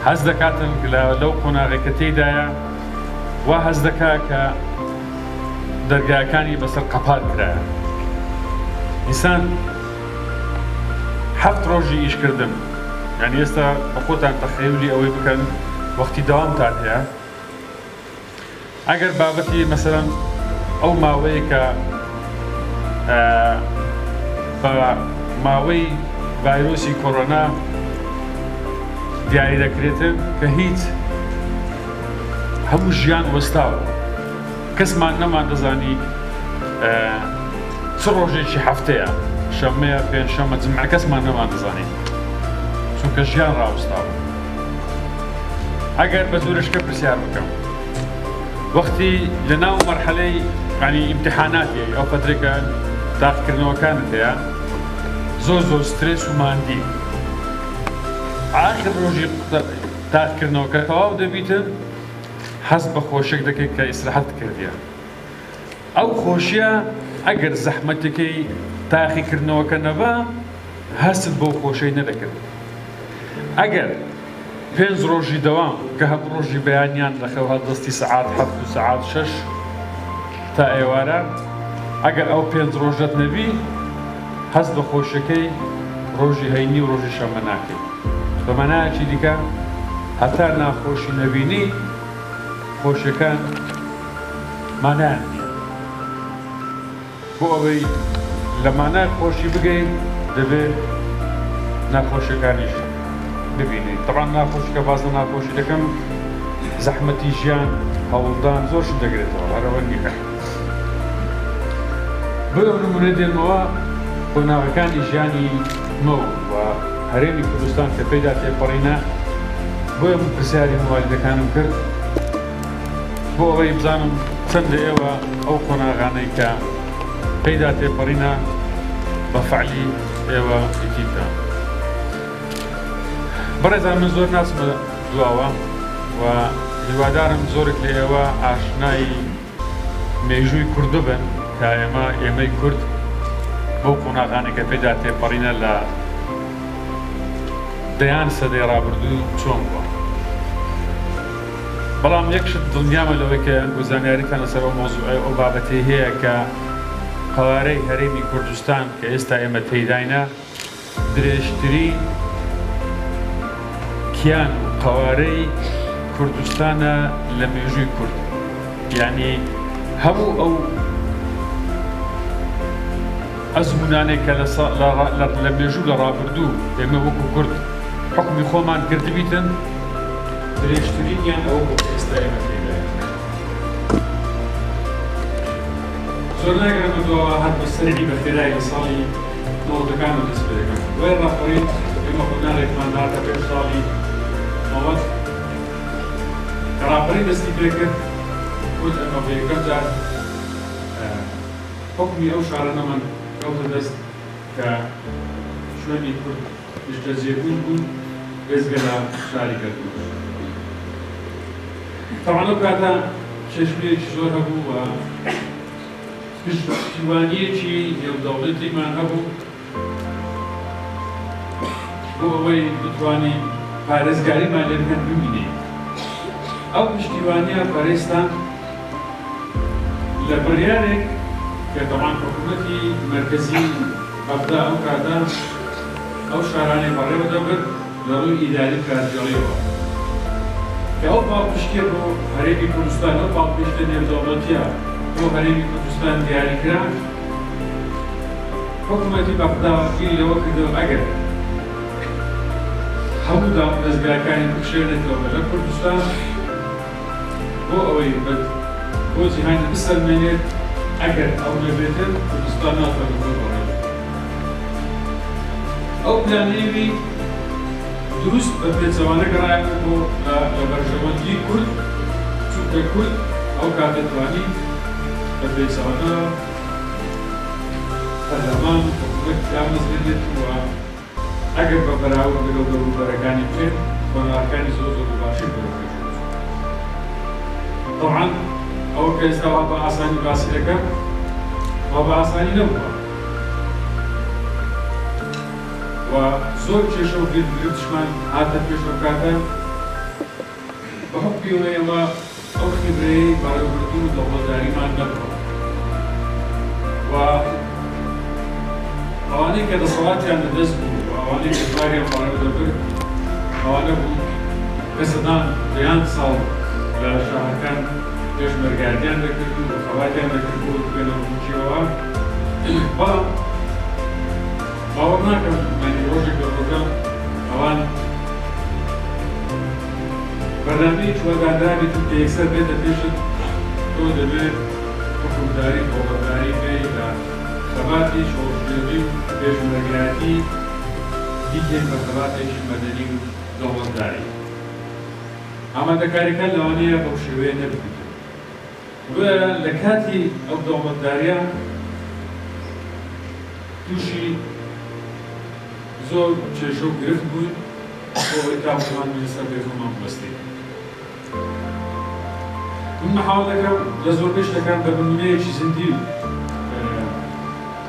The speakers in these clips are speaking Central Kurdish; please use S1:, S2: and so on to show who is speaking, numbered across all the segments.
S1: حەز دەکاتن لەو قۆناغێکە تێدایە وا حەز دەکا کە دەرگاکانی بەسەر قەپات کرایە. ئینسان 7 ڕۆژی ئیشکردن، یعنی ئێستا بە خۆتان تەخەیولی ئەوەی بکەن وەختی دەوامتان هەیە. ئەگەر بابەتی مەسەڵەن ئەو ماوەیە کە بە ماوەی ڤایرۆسی کۆڕۆنا دیاری دەکرێتن کە هیچ هەموو ژیان وەستاوە، کەسمان نەمان دەزانی چ ڕۆژێکی هەفتەیە، شەمەیە، پێنجشەمە، جمعە، کەسمان نەمان دەزانێت چونکە ژیان ڕاوەستاوە. ئەگەر بە زۆرشکە پرسیار بکەم وەختی لە ناو مەرحەلەی ینی ئیمتیحاناتی ئەو فترێکە تاقیکردنەوەکانت هەیە، زۆر سترێس و ماندی، ئاخر ڕۆژی تاقیکردنەوەکە تەواو دەبیتن حەز بە خۆشێک دەکەیت کە ئیسراحەت کردیە. ئەو خۆشیە ئەگەر زەحمەتێکی تاقیکردنەوەکە نەبا هەست بۆ خۆشەی نەدەکرد. ئەگەر 5 ڕۆژی دەوام کە هەموو ڕۆژی بەیانیان دەخەوە هەڵدەستی سەعات 7 و سەعات 6 تا ئێوارە، ئەگەر ئەو 5 ڕۆژەت نەبی هەست بە خۆشەکەی ڕۆژی هەینی و ڕۆژی شەمە ناکەیت. بە مانایەکی دیکە هەتا ناخۆشی نەبینی خۆشیەکان مانایان نییە. بۆ ئەوەی لە مانای خۆشی بگەین دەبێت ناخۆشیەکانیش ببینیت. طبعاً ناخۆشیکە باز لە ناخۆشی دەکەم، زەحمەتی ژیان هەوڵدان زۆرش دەگرێتەوە، هەرەوە نیکە. بۆ ئەو نمونە دێنمەوە قۆناغەکانی ژیانی مەوە و هەرێمی کوردستان کە پێیدا تێپەڕینە. بۆیە من پرسیاری موالیدەکانم کرد بۆ ئەوەی بزانم چەندە ئێوە ئەو قۆناغانەی کە پێیدا تێپەڕینە بە فەعلی ئێوە ئیتیبدا. بەڕێزان من زۆر ناچمە دواوە و هیوادارم زۆرێک لە ئێوە ئاشنایی مێژووی کوردو بن کە ئێمەی کورد بۆ قۆناغانێک کە پێیدا تێپەڕینە لە دەیان سەدەی ڕابردوو چۆن بووە. بەڵام یەکشت دڵنیامە لەوەی کە گوزانیاریتان لەسەر ئەو مۆزوعی ئەو بابەتەی هەیە کە قەوارەی هەرێمی کوردستان کە ئێستا ئێمە تێیداینە درێژترین کیان و قەوارەی کوردستانە لە مێژووی کورد. یعنی هەموو ئەو ئەزمونانێک کە لە مێژوو لە ڕابردوو ئێمە وەکو کورد حکمی خۆمان کردبیتن، درێژترینیان ئەو بۆ ئێستا ئێمە تێدایە. زۆر ناگەڕێمەوە هەر بە سەرری بە خێرایی لە ساڵی 90ەکان دەست پێ دەکەم. وێ ڕاپەڕین ئێمە قۆناغێکمان داکە پێش ساڵی 90 کە ڕاپەڕی دەستی پێ کرد، گوت ئەمە بە یەکەم جار حکمی ئەو شارانەمان کەوتە دەست کە شوێنی کورد نیشتەجێبوون بوون وێزگە لە شاری کردبوو. تەواو ئەو کاتە چێژمەیەکی زۆر هەبوو و پشتیوانیەکی نێودەوڵەتیمان هەبوو بۆ ئەوەی بتوانین پارێزگاریمان لێ بکەن ببینین. ئەو پشتیوانیە پارێستان لە بڕیارێک کە تەواو حکوومەتی مەرکەزی بەغدا ئەو کاتە ئەو شارانەی بەڕێوە دەبرد لە ڕووی ئیداری کارگەڵیەوە کە ئەو پاڵپشتیە بۆ هەرێمی کوردستان، ئەو پاڵپشتە نێودەوڵەتیە بۆ هەرێمی کوردستان دیاریکرا. حکوومەتی بەغدا گیری لەوە کردەوە ئەگەر هەموو دامەزگاکانی بکشێنێتەوە لە کوردستان بۆ ئەوەی بۆ جیهانی بسەلمێنێت، ئەگەر ئەو نەبێتن کوردستان ناتوانێت بۆ بڕێت. ئەو پلانەیەوی دروست بە پێچەوانە گەڕایەوە بۆ لە بەرژەوەندی کورد، چونکە کورد ئەو کاتە توانیت بە پێچەوانە پەرلەمان حکوومەت دامەزرێت و ئەگەر بە بەراورد لەگەڵ دەوروبەرەکانی بکرێت قۆناغەکانی زۆر باشی بەرەکەوێت. طبعاً ئەوە کە ئێستا وا بە ئاسانی باسی دەکەم وا بە ئاسانی نەبووە و زۆر کێشە و گرتشمان هاتە پێش ئەو کاتە بيومي أما أو خبري باربرتو دولة داري ما نبغى وأواني كده صلاتي عند دزبو وأواني كباري باربرتو أوانا بو قصدان ديان صال لشهر كان ليش مرقادين ذكرتو وخواتين ذكرتو بين المشيوات بلا باورناك من روجك الرجال أوان برنامج وقادري تبقى يكسر بيت تيشت تو دبي حكومداري قومداري بيتا خباتي شورشيري بيش مرقاتي دیگه مطلباتش مدنی دولتداری. اما دکاری که لانیه با شیوه نبود. و لکاتی او دولتداریا توشی زور چشو گرفت بود و اتفاقان میسر بیرون بستی. من محاوله کردم لزور بیش لکن به منوی چیزی دیل.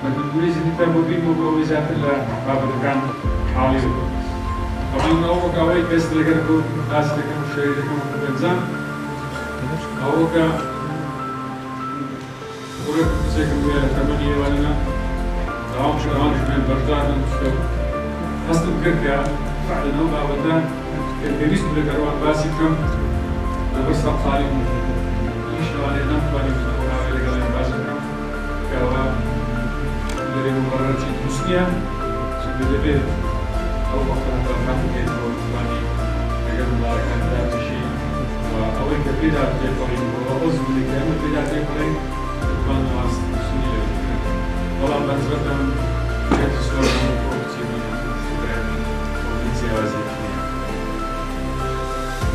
S1: منوی چیزی تا مبین مبوی زیاد لباب دکان حالی بود. طبعاً أول كاوي بس لقربوا ناس لكم شيء لكم بنزان أول كا ورك بسيكم ويا ثمانية ولا دعوم شغال من بردان مستوى أصل كركا بعد نوم أبدا كركنيس بلقروان باسكم نبرس أطفالي إيش لاني نام فاني من أول لقروان باسكم كوا اللي مبرر شيء مسنيا سبب أو وقتها تفهم كيف تفهمي أجل الله كان ذات شيء وأول كبيرة تفهم وأوز من الكلام كبيرة تفهم تفهم ناس سنية والله بنزلتهم جت صور من الكوكتي من الكوكتي وزيتية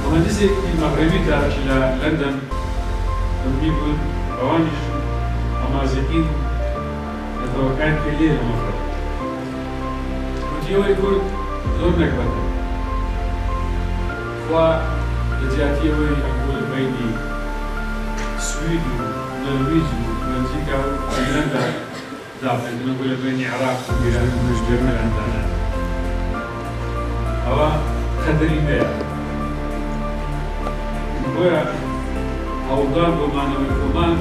S1: مهندسي المغربي تارك إلى لندن يقول بوانش أمازيغين نتوقعين كليه المفرد وتيو يقول زور نكبر ولجاتي وي أقول بيني السويد ونرويج وبلجيكا وأيرلندا دافع نقول بيني العراق وإيران وجرمن عندنا هو خدري بيع ويا أوضاع بمان وبمان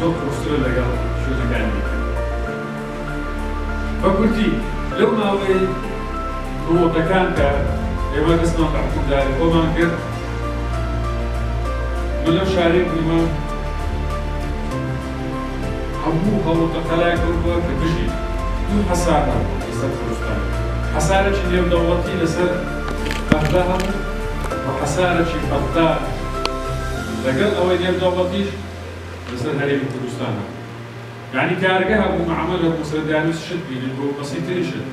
S1: زوج أسرة لقال شو زكاني فقلتي لو ما هو تكان كإما اسمه تعبد داري وما كر ملو شارك بما همو هو تخلق كل بشي دو حسارة لسر فلسطين حسارة شيء اليوم دولتي لسر بغدادهم وحسارة شيء بغداد لقل أول اليوم دولتيش لسر هريم فلسطين يعني كارجها أبو معمل أبو سردانوس شد بين أبو بسيط يشد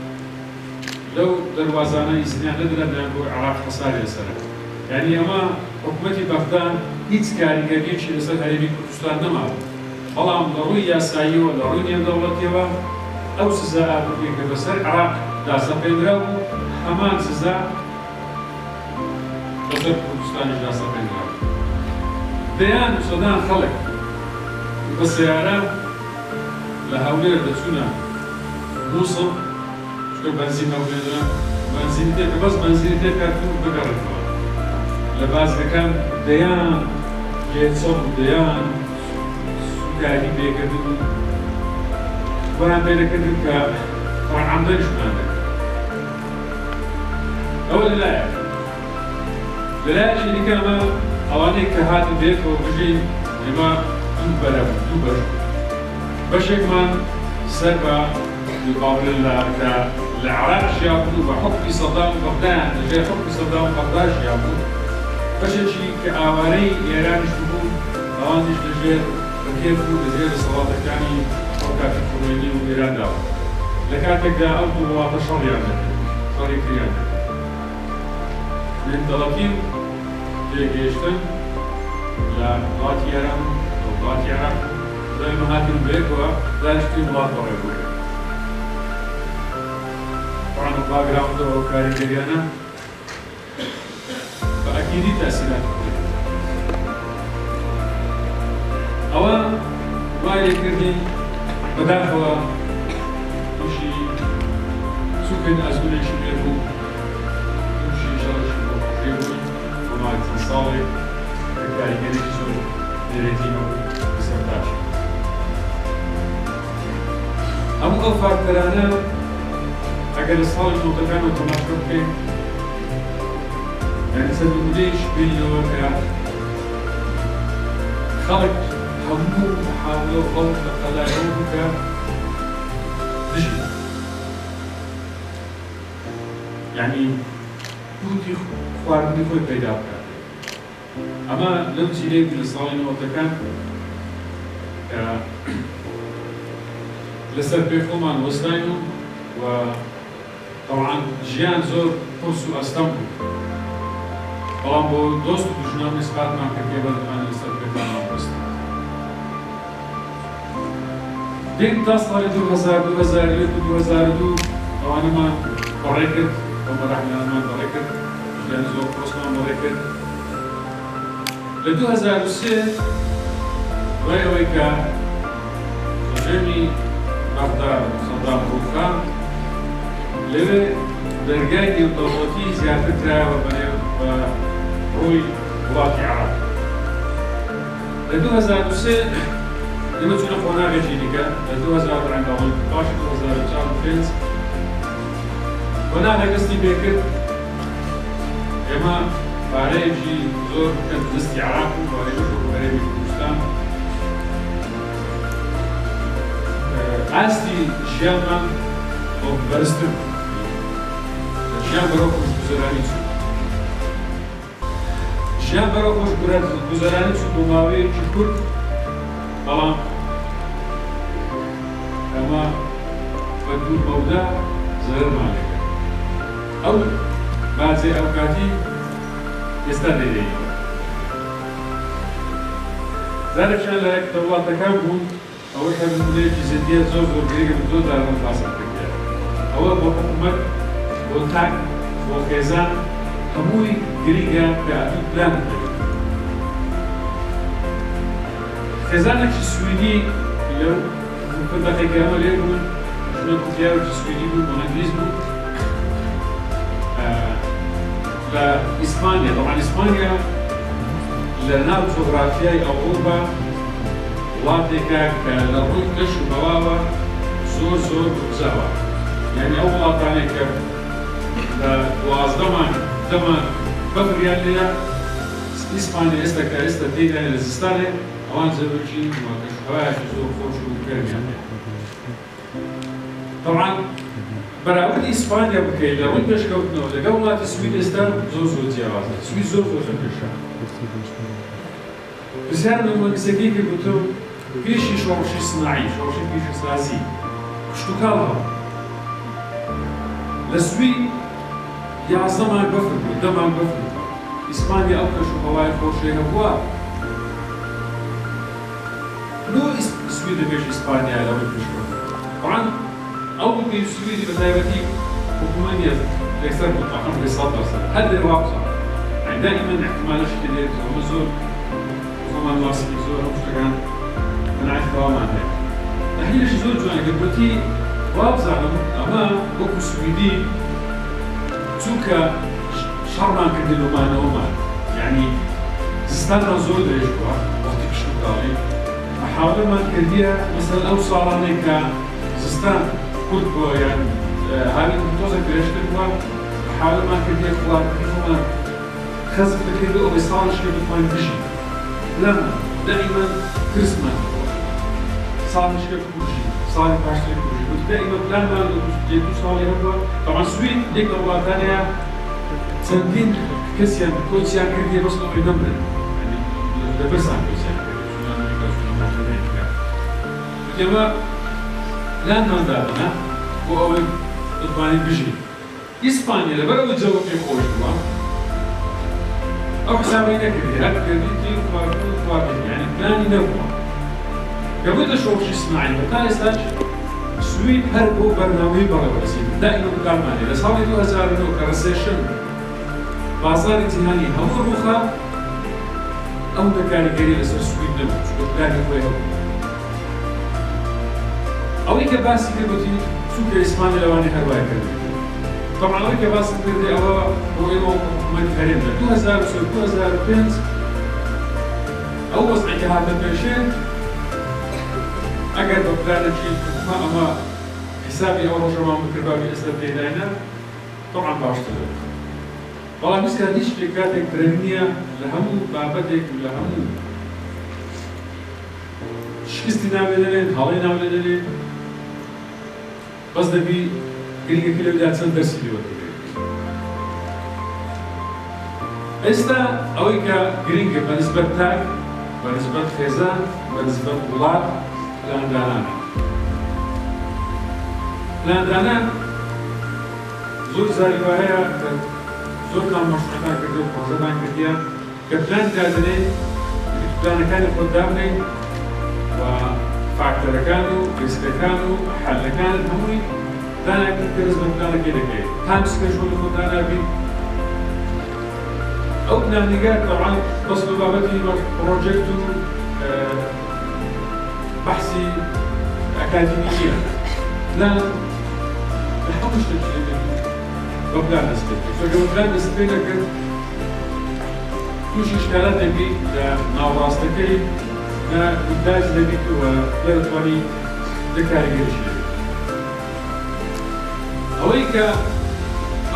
S1: لو دروازانا يسنع ندرا بأنه عراق حصاري لسره يعني أما حكومتي بغداد هيت كارجة بيمشي لسر هريم كردستان نما والله ضروري ياسايي ولا ضروري دولتي و أو سزاء أبو بسر عراق داسا بيدراو أمان سزاء بسر كردستان داسا بيدراو بيان سودان خلق بس يا لهؤلاء الذين موصل شو بنزين أولادنا بنزين ده بس بنزين ده كاتو بقرفه لباس كان ديان جيتسون ديان سكاري بيكدو وانا بيكدو كا طبعا عمدان شو عندك أول لا شيء كما أواني كهات بيك وبجين لما دوبر بشك من سربا يقابل العراق شيابو وحكم صدام بغداد جاي حكم صدام بغداد شيابو بشك شيء كأواري إيران شبو أوانيش لجير بكيفو لجير صلاة كاني وكات الخميني وإيران داو لكاتك دا أبو مواطن شري عندك شري كري عندك من 30 جيشتن لغات إيران أو غات العراق زي ما هاتي البيت ولا يشتري مضاد وريبوك طبعا الباك جراوند وكاري أنا فأكيد تأثيرات أولا ما يكرني بدافع يمشي سكن أزولي شبيركو يمشي شرش شبيركو وما صالح كاريگەری زۆر نێرێتینەوە سەرتاش. هەموو ئەو فاکتەرانە ئەگەر لە ساڵی نۆتەکانەوە تەماشا بکەین یعنی سەرنمونەیەش بینینەوە کە خەڵک هەموو محاولە و خەڵک لە قەلایەوە بکە دژی یعنی دووتی خواردنی خۆی پەیدا بکات. ئەمە لەم جیرەیەکی لە ساڵی نۆتەکان کە لەسەر پێ خۆمان وەستاین و طبعاً ژیان زۆر قورس و ئەستەم بوو. بەڵام بۆ دۆست و دوژمنان نسبەتمان کردێ بەدەمان لەسەر پێکانمان وەستین. دێن تا ساڵی 2001 ئەوانەمان بەڕێ کرد، ئەو مەراحلانمان بەڕێ کرد، ژیانی زۆر قورسمان بەڕێ کرد. لە 2003 دوای ئەوەی کە ڕژێمی بەغداد سەدام ڕووخا لەوێ دەرگای نێودەوڵەتی زیاتر کرایەوە بە ڕووی وڵاتی عێراق. لە 2003 ئێمە چوونە خۆناغێکی دیکە لە 2000 پاشی 2004 خۆناغێک دەستی پێ کرد ئێمە پارەیەکی زۆر بکەن دەستی عێراق و پارەیەکی بۆ هەرێمی کوردستان ئاستی ژیانمان بۆ بەرزتر ژیان بەرەو خۆشگوزەرانی چوو. ژیان بەرەو خۆشگوزەرانی چوو بۆ ماوەیەکی کورت بەڵام ئەمە بە دوور مەودا زەرمان لێکرد. ئەو بازێ ئەو کاتی ئێستا لێرەیەوە. زارێکیان لە دەوڵەتەکان بوون ئەوەش هەرنمونەیەکی زیندیە زۆر زۆر گرنگە زۆر داران فاسد کردیە. ئەوە بۆ حکوومەت بۆ تاک بۆ خێزان هەمووی گرنگە کە ئەتوو پلان بکرێت. خێزانێکی سویدی لەو فردەقێکە ئەمە لێ بوون ژنە کوتیاوێکی سویدی بوو بۆ ئەنگلیز بوو لە ئیسپانیا. طبعاً ئیسپانیا لە ناو جۆگرافیای ئەوروپا وڵاتێکە کە لە ڕووی کەش و بەڵاوە زۆر زۆر بزاوە. یعنی ئەو وڵاتانێک کە لە 12 دەمان بەفریان لێیە ئیسپانیا ئێستا کە ئێستا تێدایە لە زستانێ ئەوان زەوەکی کەشوهەوایەکی زۆر خۆش و گەرمیان لێ. طبعاً بەراوردی ئیسپانیا بکەیت لە ڕووی پێشکەوتنەوە لەگەڵ وڵاتی سوید ئێستا زۆر زۆر جیاوازە. سوید زۆر زۆر پێشە. پرسیار لە کەسێکی کرد گوتۆ پێشی شۆڕشی سناعی شۆڕشی پیشەسازی کشتوکاڵ هەبوو. لە سوید 11 مانگ بەفر بوو 10 مانگ بەفر بوو. ئیسپانیا ئەو کەشوهەوای خۆشەی هەبووە. لۆ سوید دەبێژ ئیسپانیا لەوەی پێشکەوتنەوە. طبعاً ئەو بووی سویدی بە تایبەتی حکوومەتیە یەکسەر بوو تقریباً 100% هەر لێ وابزە. يعني دائما احتمالش كده هو زور وما الواسط زور أو شغال من عارف كمان هيك. نحن ليش زور جوان قبلتي وابز على أما بوكو سويدي توكا شرمان كده لو ما نوما يعني استنى زور دريج كوا وقت كشوف قالي أحاول ما كرديها مثلا أو صارني كزستان كل يعني هذه المتوسط دريج كوا أحاول ما كرديها كوا كيفما خزف كده أو بيصارش كده ما يمشي لا دائما كريسمان صارش كده كل شيء صار باش كل شيء دائما لما جيتو صار هو طبعا سويد ديك دولة ثانية سنتين كسيان كوتشيان كردي بس لو يدمر يعني لبرسان كوتشيان كما لا نندانا هو طبعا بيجي إسبانيا لبرا الجو في خوش طبعا أو حسابي نكري هذا كردي وارد يعني بلاني نوع قبل أشوف شو اسمعي بتاعي استاج سويد هربوا برنامج برا دائما كان معي بس هذا 2000 كرسيشن بازار امتحاني هم روخا أو مكان غيري لسه سويد نموت وتلاقي هو أو إيكاباسي كبتي سوق إسبانيا لواني هربا كردي طبعا أو إيكاباسي كردي أو هو حكومة هرم 2005 أو وضعي هذا البيشين أجر ببلانة شيء أما حسابي أو رجل ما مكربابي أسلم بيدانا طبعا باشتغل والله بس هذيش فكرتك درنية لهمو بابتك لهمو شكستي نعملين هالي نعملين بس دبي قلقة كله بدأت سندرسي لي وقت استا أويكا قرينجة بالنسبة تاك بالنسبة خزان بالنسبة بلاد لاندانا زور زاري وهي زور كان مشروعنا كده وزمان كده كبلان دادني بلان كان قدامني وفاكتور كانوا ريسك كانوا حل كان همي دانا كده رزق بلان كده تامس كشغل قدامنا بي أو بلان طبعا بس ببابتي بروجكتو بحثي أكاديمية لا نحبش تجيب ببلان نسبتي فبلان نسبتي لكن توش إشكالات نبي ناوراستكي نا إنتاج نبي ولا توني ذكاري غيرشي أويكا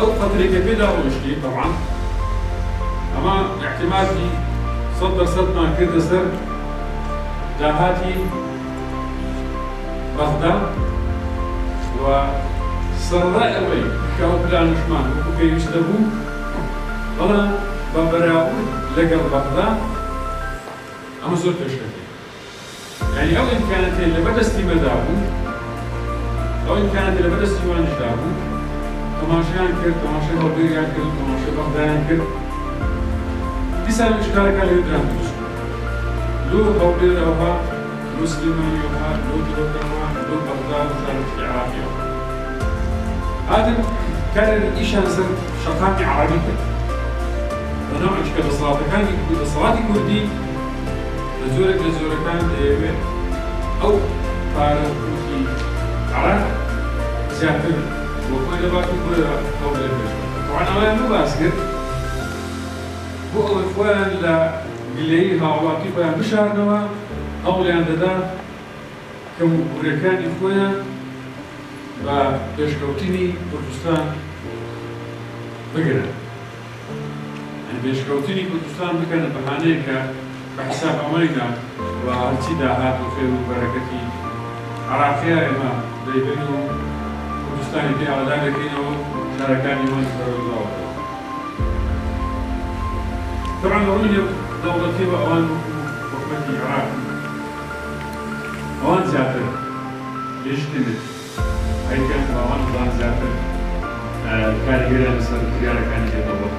S1: أو فترة كبيرة وشتي طبعا أما اعتمادي صدنا كده سر جاهاتي بغداد وسراء أوي كأو بلان شمان وكي يشتبو ولا ببراو لقل بغداد أما زرت الشركة يعني أو إن كانت اللي بدستي مدابو أو إن كانت اللي بدستي وانش دابو تماشيان كرد تماشي هولبيريان كرد تماشي بغداديان كرد بسال إشكالك على يدران تجسو لو هولبير أوها لو سليماني أوها لو جلوكاما لو بغداد وشارك في عراقي أوها هذا كان إيش هنسر شقاقي عربي كرد ونوع إشكال الصلاة كان الصلاة كردي لزورك كان ديوه أو فارقوكي عراق زيادة وكل باقي كل قول البشر طبعا أنا مو باسكر هو إخوان لقليه هاولاكي بيان بشارنوا أو لأنددا كمبركان إخوانا بيشكوتيني كردستان بقرا يعني بيشكوتيني كردستان بكان بحانيك بحساب أمريكا وهرتي داهات وخير وبركتي عراقيا إما دايبينو كردستاني دي على ذلك إنه شاركان يوان فروا الله طبعا رويني دولتي وأوان حكومتي العراق أوان زيادة يجتمد أي كان أوان ضان زيادة كان يرى مثل كريارة كان يدور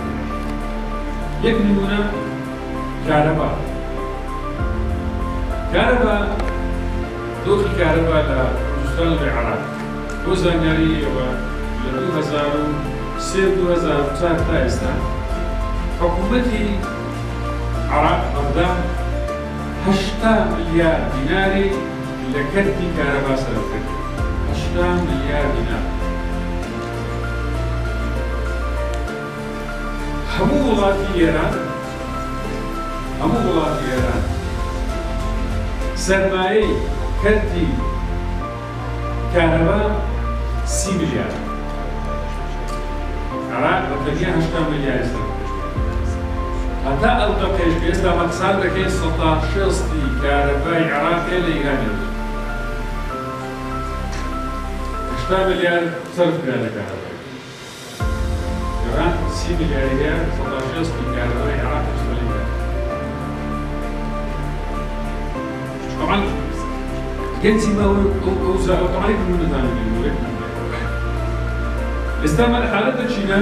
S1: يكنمونا كهرباء دخل كهرباء لكردستان العراق وزانياري و 2003 تا حكومتي عراق بغداد 8 مليار ديناري لكرتي كهرباء سرفت 8 مليار دينار همو وڵاتی ئێران سەرمایەی کەرتی کارەبا 30 ملیار عراق بەتەنیا 8 ملیار هەتا ئەو دەقەیش ئێستا مەقساد دەکەین 160 کارەبای عراقێ لە ئیرانێ 8 ملیار سەرف کرا لە کارەبای إيران 30 مليار 16 كهرباء العراق تشتغل طبعا جنسي ما هو طبعا يكون من ثاني استعمل حالة تشينا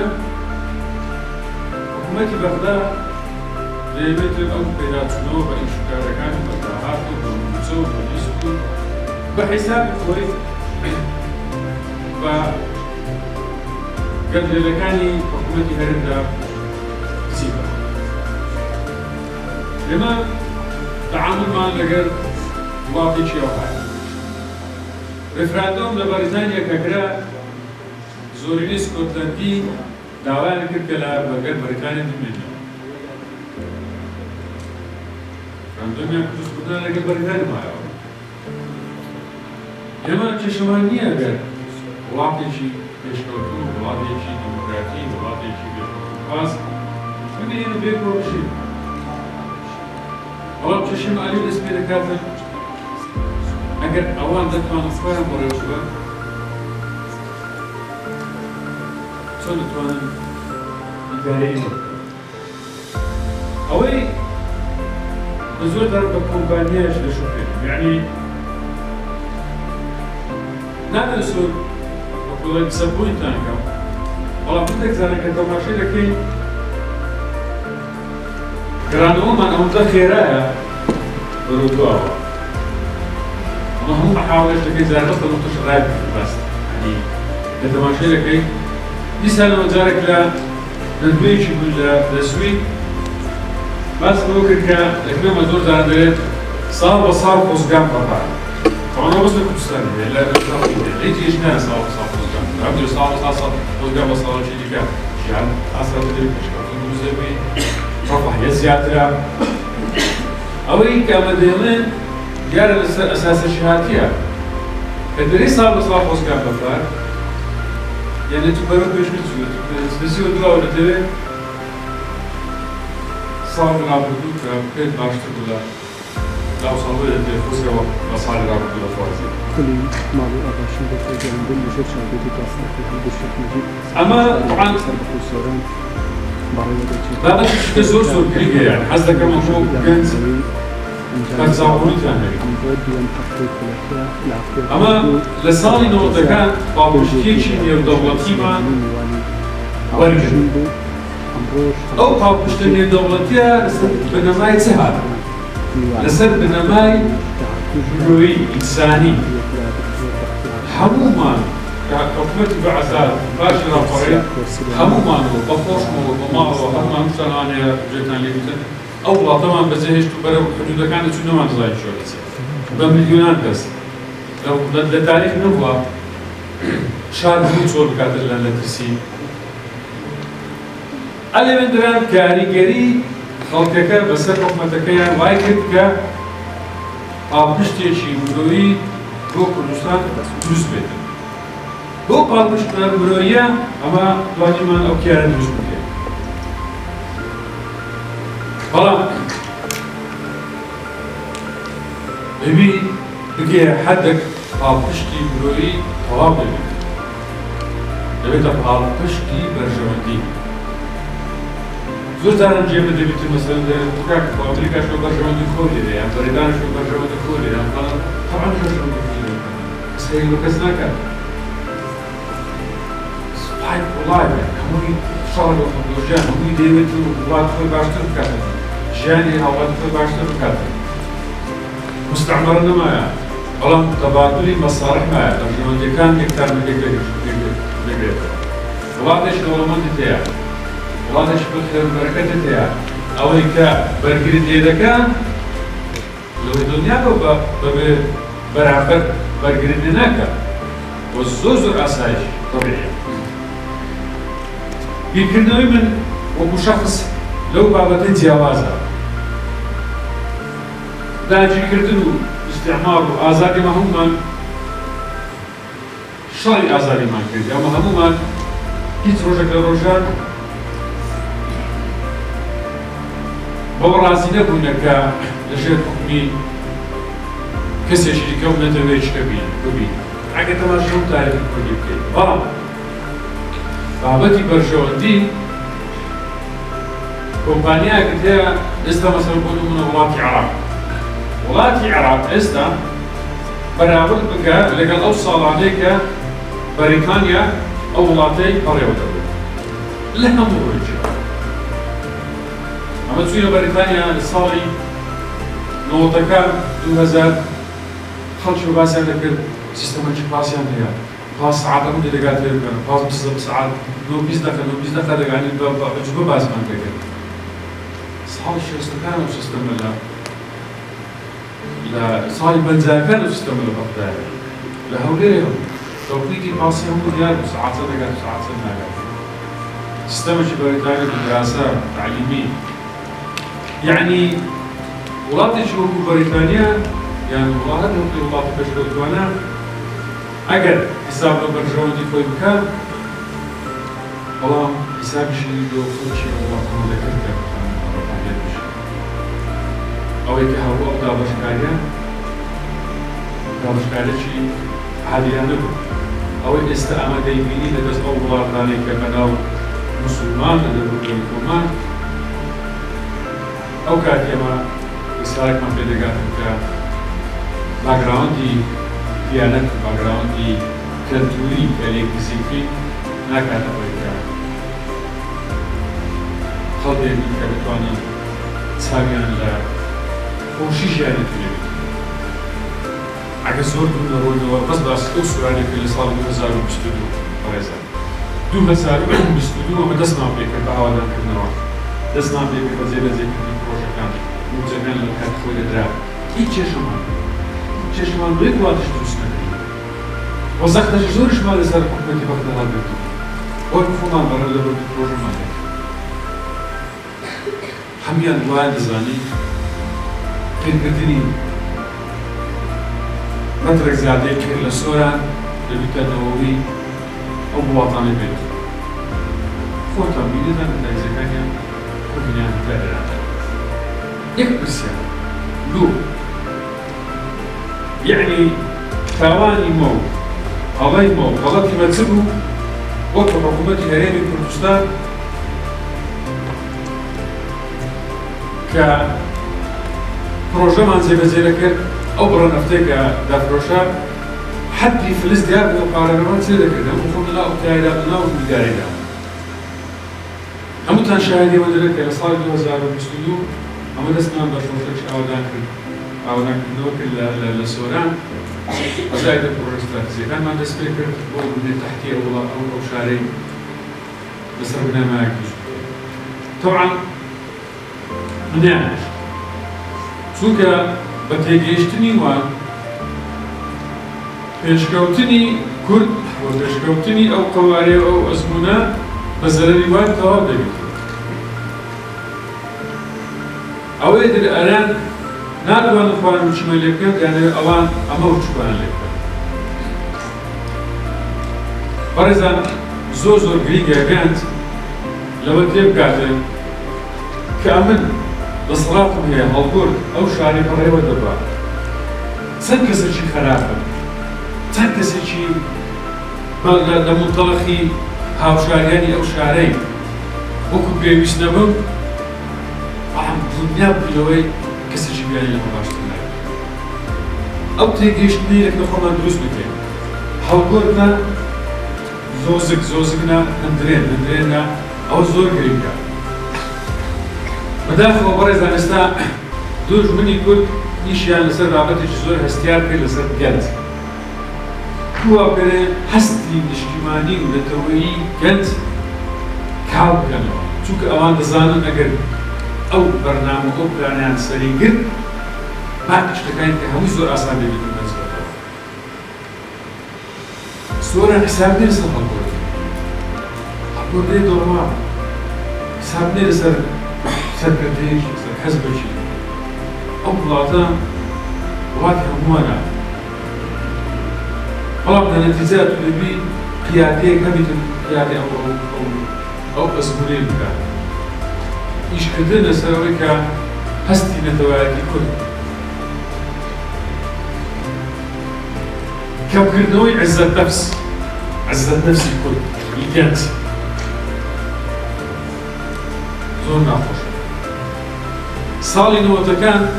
S1: حكومة بغداد لبيت أو بينات سنو بإنش كاركان بطاعات وبمسو وبيسكو بحساب خوي قد لكاني حكومتي هرندا سيبا لما تعامل مع لقر واقعي شيء وحاجة رفراندوم لبريطانيا كاكرا زوريني سكوتلندي داوای کرد کە لە بەرگەر بەریتانیا بمێنێت. ڕەندۆمیان دروستکردن لەگەڵ بەریتانیا مایەوە. ئێمە کێشەمان نییە ئەگەر وڵاتێکی پێشکەوتوو، وڵاتێکی دیموکراتی، وڵاتێکی پێشکەوتووخواست بمێنێ بێ کۆڕژیم. بەڵام کێشەم عەلی دەست پێ دەکاتن ئەگەر ئەوان دەتوانن خۆیان بۆ ڕێوەش بن چۆن دەتوانن ئیدارەیی بکەن. ئەوەی زۆر بە کۆمپانیایش دەشوو پێێت، یعنی نادەسوود بەڵێ سەبووینتان کەم، بەڵام هەندێک زانێکە تەماشای دەکەین گرانەوەمان ئەوەندە خێرایە بەرەودواوە. ئەمە هەموو محاولەش دەکەی زاربەستە نقطەش ڕای بەست، یعنی لە تەماشای دەکەی دیسانەوە جارێک لە نردوویەکی بوو لە سوید باس بۆ کرد کە لەکرێمە زۆر جاران دەوێت ساڵ بە ساڵ خۆزگان بەڕات. طبعا بس بالكردستان لا لا يجي ناس صار خۆزگان عبد ساڵ خۆزگان بە ساڵێکی دیکە ژیان ئاسان دەبێت پێشکەوتن دروست دەبێت ڕەفاهیە زیاترە. ئەوەی کە ئەمە دەڵێن دیارە لەسەر ئەساسەشی هاتیە کە دەرێ ساڵ بە ساڵ خۆزگان بەڕات، یعنی تو بەرەو پێش بچووێت دەستیوە دراوە دەتەوێت ساڵی ڕابردوو کە پێت باشتر بوو لە لاو ساڵوێت دەبێت خۆزگەوە بە ساڵی ڕابردوو دەخوازی. ئەمە طبعاً بابەتێکی زۆر زۆر گرنگە، یعنی حەز دەکەم بۆ گەنج بەرزاوڕوویتان هەبێت. ئەمە لە ساڵی نۆزدەکان پاڵپشتیەکی نێودەوڵەتیمان وەرگرت. ئەو پاڵپشتە نێودەوڵەتیە لەسەر بنەمای چ هاتە؟ لەسەر بنەمای مرۆیی ئینسانی. هەموومان کە حکوومەتی بەعەزاد باشی ڕاپەڕێت هەموومانەوە بە خۆشمەوە بە ماڵەوە هەموومان شتانانەیە جێتان لێ بتن ئەو وڵاتەمان بەجێهێشت و بەرەو حدودەکان دەچوو نەمان دەزای چۆن دەچێت بە میلیۆنان کەس لە تاریخ نەبووە شار هەموو چۆر بکاتە لە ترسی. ئەلێوێندران کاریگەری خەڵکەکە بەسەر حکوومەتەکەیان وای کرد کە پاڵپشتێکی مرۆیی بۆ کوردستان دروست بێتن. بۆ پاڵپشتە مرۆییە ئەمە توانیمان ئەو کیارە دروست بکەین. بەڵام ببی بگێ حەدێک پاڵپشتی مرۆیی تەواو دەبێت. دەبێتە پاڵپشتی بەرژەوەندی. زۆر جاران جێبە دەبێت مەسەلەن دەکات بۆ ئەمریکاش بە بەرژەوەندی خۆی یان بەریتانیش بە بەرژەوەندی خۆی یان فڵان طبعاً بەرژەوەندی خۆی سەیر بە کەس ناکات. سوپای وڵات هەمووی شەڕ بە خۆدۆژیان هەمووی دەیەوێت وڵات خۆی باشتر بکاتن، ژیانی هاوڵاتی خۆی باشتر بکاتن. مستعمەر نەمایە، بەڵام تەبادلی مەساڵح مایە، بەرژەوەندیەکان یەکتان دەگرێتەوە. وڵاتێکی دەوڵەمەندی هەیە، وڵاتێکی بەخێر و بەرەکەتت هەیە، ئەوەی کە بەرگریت لێ دەکات لەوەی دڵنیا بە بەبێ بەرامبەر بەرگریت لێ ناکات بۆ زۆر زۆر ئاسایش طبیعیە. بیرکردنەوەی من وەکو شەخص لەو بابەتە جیاوازە. داگیرکردن و استعمار و ئازادیمان هەموومان شەڕی ئازادیمان کرد، ئەمە هەموومان هیچ ڕۆژێک لە ڕۆژان بەوە ڕازی نەبووینە کە لەژێر حکومی کەسێکی دیکە و نەتەوێت شتە ببین. ئەگەر تەماشای ئەو تاریخی کوردی بکەیت. بەڵام بابەتی بەرژەوەندی کۆمپانیایەکت هەیە ئێستا مەسەڵەن بۆ نمونە وڵاتی عێراق. وڵاتی عێراق ئێستا بەراورد بکە لەگەڵ ئەو ساڵانەی کە بەریتانیا ئەو وڵاتەی بەڕێوە دەبێت لە هەموو ڕۆژێک. ئەمە چووینە بەریتانیا لە ساڵی نۆزدەکان 2000 خەڵکی باسییان دەکرد سیستەمەکی پاسیان هەیە، پاس سەعات هەموو دەگات لێ بکەن، پاس 20 سەعات 20 دقیقە دەگانین بە باسمان دەکرد. ساڵی 60ەکان ئەو سیستەمە لە ساڵی 50ەکان ئەو سیستەمە لە بەغدایە لە هەولێرە توقیتی پاسی هەموو دیار سەعاتە دەگات سەعاتە ناگات. سيستمش بريطانيا بالدراسة تعليمي يعني ولاتي شو بريطانيا يعني والله هذا هو ولاتي بشكل أجر حساب برجون دي كوي بكا والله حساب شيء لو كل شيء والله ما ذكرت أو يكهرباء أو دابشكاريا دابشكاريا شيء عادي أنا أو الاستعمال ديني لدرس أول ثاني كمناو مسلمان لدرس مسلمان أو كاتيما إسرائيل ما بدأت كا باغراوندي ديانت باغراوندي كلتوري كاليكسيكي نكات أويكا خلدي كبتواني ساميان لا خوشيش يعني تلي أجا زور دون روينو بس أوسو يعني في الصال 2022 فريزا 2022 وما دسنا بيك بعوض كنا دسنا بيك فزيد زي كذي بروجة كان مجمل لكات خوي درا هيك شمان بيك وادش دوسنا وزخت زورش ما لسه كومنتي وقت هذا بيك وقفنا برا لبر بروجة ما لك حميان واحد زاني كنتني مترك زيادة كير للسورة لبيت النووي أو بوطن البيت فوتا ميلة من الزكاة كلنا نتابع يكبس لو يعني ثواني مو هواي مو غلط ما تسبه وقت حكومة هرمي كردستان ك بروجه من زي كر أو برا نفتك دافروشا حد في الازدياد من القارنات زي كده وخذ لا أبتعد لنا وبداية هم تنشاهدي ودلك إلى صار 2022 هم دسنا بشوفك أو ذاك نوك للسوران وزايد البروجستات كان ما دس فكر من تحتيه أو شاري بس ربنا ما يكتشف طبعا منعناش چونکە بە تێگەیشتنی وان پێشکەوتنی کورد بۆ پێشکەوتنی ئەو قەوارەیە ئەو ئەزمونە بە زەرەری وان تەواو دەبێت. ئەوەی در ئەران ناتوانن خوارن وچمە لێ بکەن یانێ ئەوان ئەمە وچوان لێ بکەن. بەڕێزان زۆر گرنگە گەنج لەوە تێبگاتن کە ئەمن بصراحة هي هالقول أو شاري قريبة دبا تنكس شيء خرافة تنكس شيء لمنطلقي هاو شارياني أو شارين وكو بيويس نبم عم دنيا بلوي كس شيء بياني لما باشتنا أو تيجيش نيرك نخونا دروس بكين هالقولنا زوزقنا ندرينا أو زور قريبا مدافع وبرز عن استا دوج مني كل نيشان لسر رابطة جزور هستيار كي لسر جنت هو كده هستي اجتماعي ولتوعي جنت كاو كانوا چونك اوان دزانن اگر او برنامج او بلانيان سرينگر ما تشتكاين كهوي زور آسان بيبين نزبطه سورة حساب نرسل هالقول دي دورما حساب نرسل سكرتيش حزب شيء أو بلاطان وهذه هموانا طلبنا نتيجات لبي قيادية كبيرة قيادية أو أسبوعين كا إيش كدنا سوي كا هستي نتواجد كل كم كردوي عزة نفس كل الجنس زور ناخوش صالي نوتكان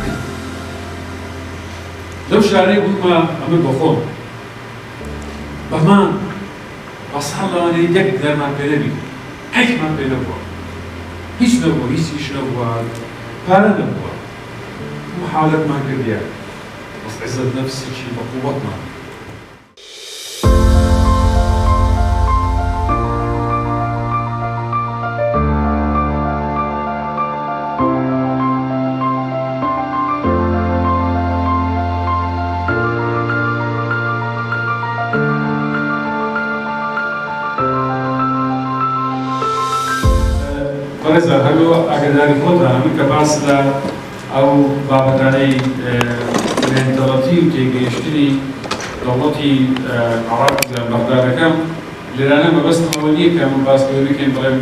S1: لو شاري بما أمر بخون بمان بصحلا أنا يدك دار ما بيني هيك ما بينه هيش نبوا هيش نبوا فعلا نبوا محاولة ما كرديا بس عزة نفسي شيء بقوتنا بەڕێزە هەلو ئاگاداری خۆتان من کە باس لە ئەو بابەتانەی دەوڵەتی و تێگەیشتنی دەوڵەتی عێراق لە بەغدادەکەم لێرانە مەبەستمەوە نییە کە من باس لەوە بکەین بڵێم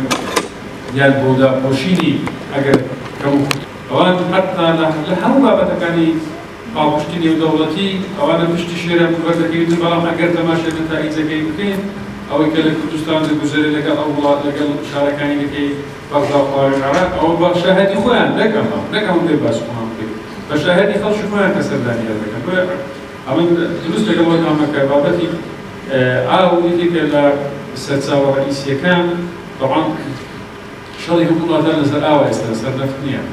S1: یان بۆ داپۆشینی ئەگەر کەم ئەوان حتا لە هەموو بابەتەکانی پاڵپشتنی و دەوڵەتی ئەوانە پشتی شێرە وەردەکەوێتن بەڵام ئەگەر تەماشای نەتائیجەکەی بکەین ئەوەی کە لە کوردستان دەگوزارێ لەگەڵ ئەو وڵات لەگەڵ شارەکانی دەکەی بەغدا و خاوەن عێراق ئەوە بە شاهێدی خۆیان نەکەم پێ باس خۆمان بکەین بە شاهێدی خەڵکی خۆیان کە سەردانی دەکەن ئەمە دروست لەگەڵ نامەکە بابەتی ئاو یەکێکە لە سەرچاوە ڕئیسیەکان طبعا شەڵی هەموو وڵاتان لەسەر ئاوە ئێستا لەسەر نەفت نییە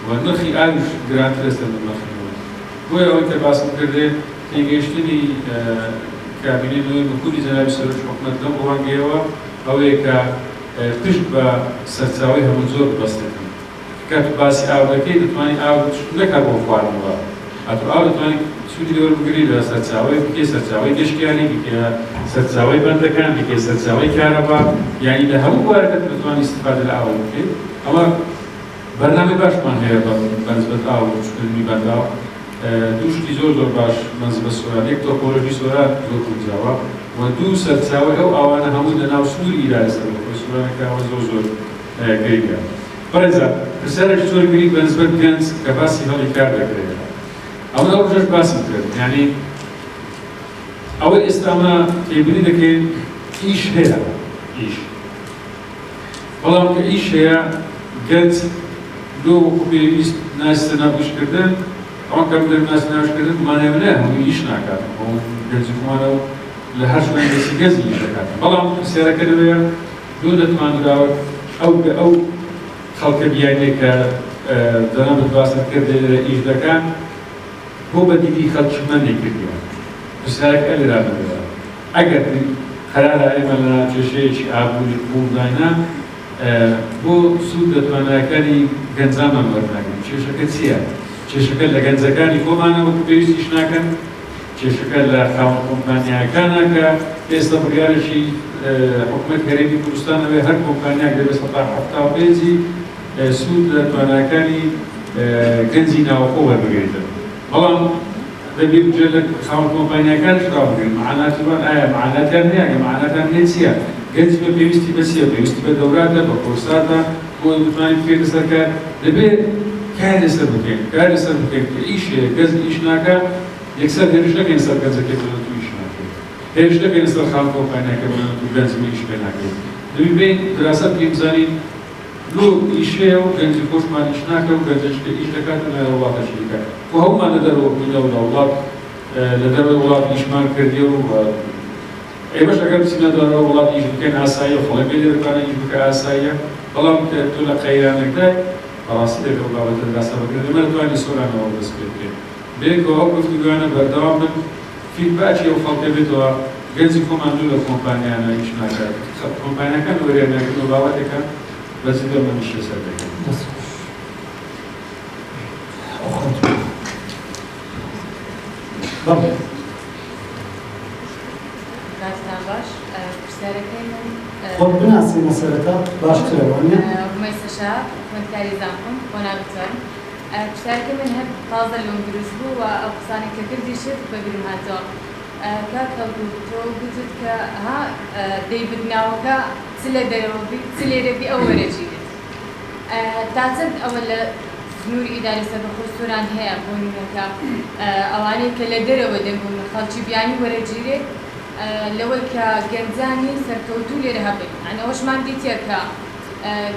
S1: و نرخی ئاویش گرانتر ئێستا لە نرخی نەوت بۆیە ئەوەی کە باسم کردێ تێگەیشتنی کابینەی نوێی بەکوری جەنابی سەرۆکی حکوومەت لەم ڕوانگەیەوە ئەوەیە کە پشت بە سەرچاوەی هەموو زۆر بەستێتن کات باسی ئاو دەکەی دەتوانین ئاو نەکات بۆ خواردنەوە ئەتو ئاو دەتوانین سوودی لەوە بگری لە سەرچاوەی بکەی سەرچاوەی گەشتیاری بکەی سەرچاوەی بەندەکان بکەی سەرچاوەی کارەبا یعنی لە هەموو بوارەکەت بتوانانی استفادە لە ئاو بکەیت ئەمە بەرنامەی باشمان هەیە بەنسبەت ئاو چکردنی بەنداو دوو شتی زۆر باش منسبە سۆران یەک تۆپۆلۆژی سۆران زۆر کوردراوە و دوو سەرچاوەی ئەو ئاوانە هەموو لە ناو سنووری ئیرانی سەربەخۆی سۆرانەکەوە زۆر گرنگە. بەڕێزە پرسیارێکی زۆر گرنگ بەنسبەت گەنج کە باسی هەڵی کار دەکرێت ئەو لەو ڕۆژەش باسم کرد یعنی ئەوەی ئێستامە تێبینی دەکەین ئیش هەیە ئیش بەڵام کە ئیش هەیە گەنج لۆ وەکو پێویست ناسیتە ناوگەشتکردن ئەوان کە بدەن ناسی ناوگەشتکردن مانای منە هەمووی ئیش ناکات گەنجی خۆمانە و لە هەر شوێن دەستی گەنجی ئیش دەکات بەڵام پرسیارەکە دەوەیە لۆ دەتوانراوە ئەو خەڵکە بیانێ کە دەنابێت باسم کردێ لە ئیش دەکات بۆ بەدیدی خەڵکی مەندێک کردیوە پرسیارەکە لێرا بەدەوە ئەگەر قەرارە ئێمە لە کێشەیەکی ئابووری بووداینا بۆ سوود لە توانایەکانی گەنجانمان وەرناگرین کێشەکە چییە؟ کێشەکە لە گەنجەکانی خۆمانەوە پێویستیش ناکەن کێشەکە لە خاوەن کۆمپانیاکانە کە ئێستا بڕیارێکی حکوومەت هەرێمی کوردستانەوەی هەر کۆمپانیاک دەبێت سەدا هەفتا پێنجی سوود لە توانایەکانی گەنجی ناوەخۆ وەربگریتن بەڵام دەبێت بجێ لە خاوەن کۆمپانیاکانش ڕابگرین معناتیان ئایا معناتیان هەیە ئەگە معناتیان هەیە چییە؟ گەنج بە پێویستی بە چییە؟ پێویستی بە دەوراتە بە کۆرساتە بۆی بتوانین بکرێتە سەر کار دەبێت کار لەسەر بکەین کە ئیش هەیە گەنج ئیش ناکە یەکسەر هێرش نەکەین سەر گەنجەکەی بڵێن تو ئیش ناکەین هێرش نەکەین سەر خاوەن کۆمپانیاکە بڵێن تو گەنجمی ئیش پێ ناکەین دەبێت بین دراسە بکەین بزانین لۆ ئیش هەیە و گەنجی خۆشمان ئیش ناکە و گەنجەکە ئیش دەکات و لە وڵاتەشی دەکات و هەموومان لە دەرەوە بووینەوە لە وڵات لە دەروی وڵات ئیشمان کردیە و ئێمەش ئەگەر بچینە دەرەوە وڵات ئیش بکەین ئاساییە خۆڵی بێ لێرەکانە ئیش بکە ئاساییە بەڵام تۆ لە قەیرانێکدای بەڕاستی دەکە و بابەتە دراسە بکرێت ئێمە دەتوانین سۆرانەوە دەست پێ بکەین بێکەوە ئەو گفتوگویانە بەردەوام بن فیدباکی ئەو خەڵکە بێتەوە گەنجی خۆمان دوو لە کۆمپانیانە ئیش ناکات کۆمپانیاکان وەریانەکردن و بابەتێکە بەچی دەمە نیشتە سەر دەکەین
S2: کاتتان باش پرسیارەکەی من
S3: خۆت بناسیینە سەرەتا باشترە وانە
S2: ڕمەیسە شار خوێندکاری زانکۆم بۆ نابتوانم پرسیارەکەی من هەر تازە لەم دروست بوو و ئەو قسانێک کە کردی شت بەبیرم هاتەوە کاک هەڵگوت تۆ گوتت کە ها دەیبدناوەکە چ لە دەرەوە بی چ لێرە بی ئەو وەرەگیرێت تا چەند ئەوە لە سنووری ئیداری سەربەخۆ سۆران هەیە بۆ نمونەکە ئەوانەی کە لە دەرەوە دەبوون خەڵکی بیانی وەرەگیرێت لەوەی کە گەنجانی سەرکەوتوو لێرە هەبێت یعنی ئەوەشمان دیتە کە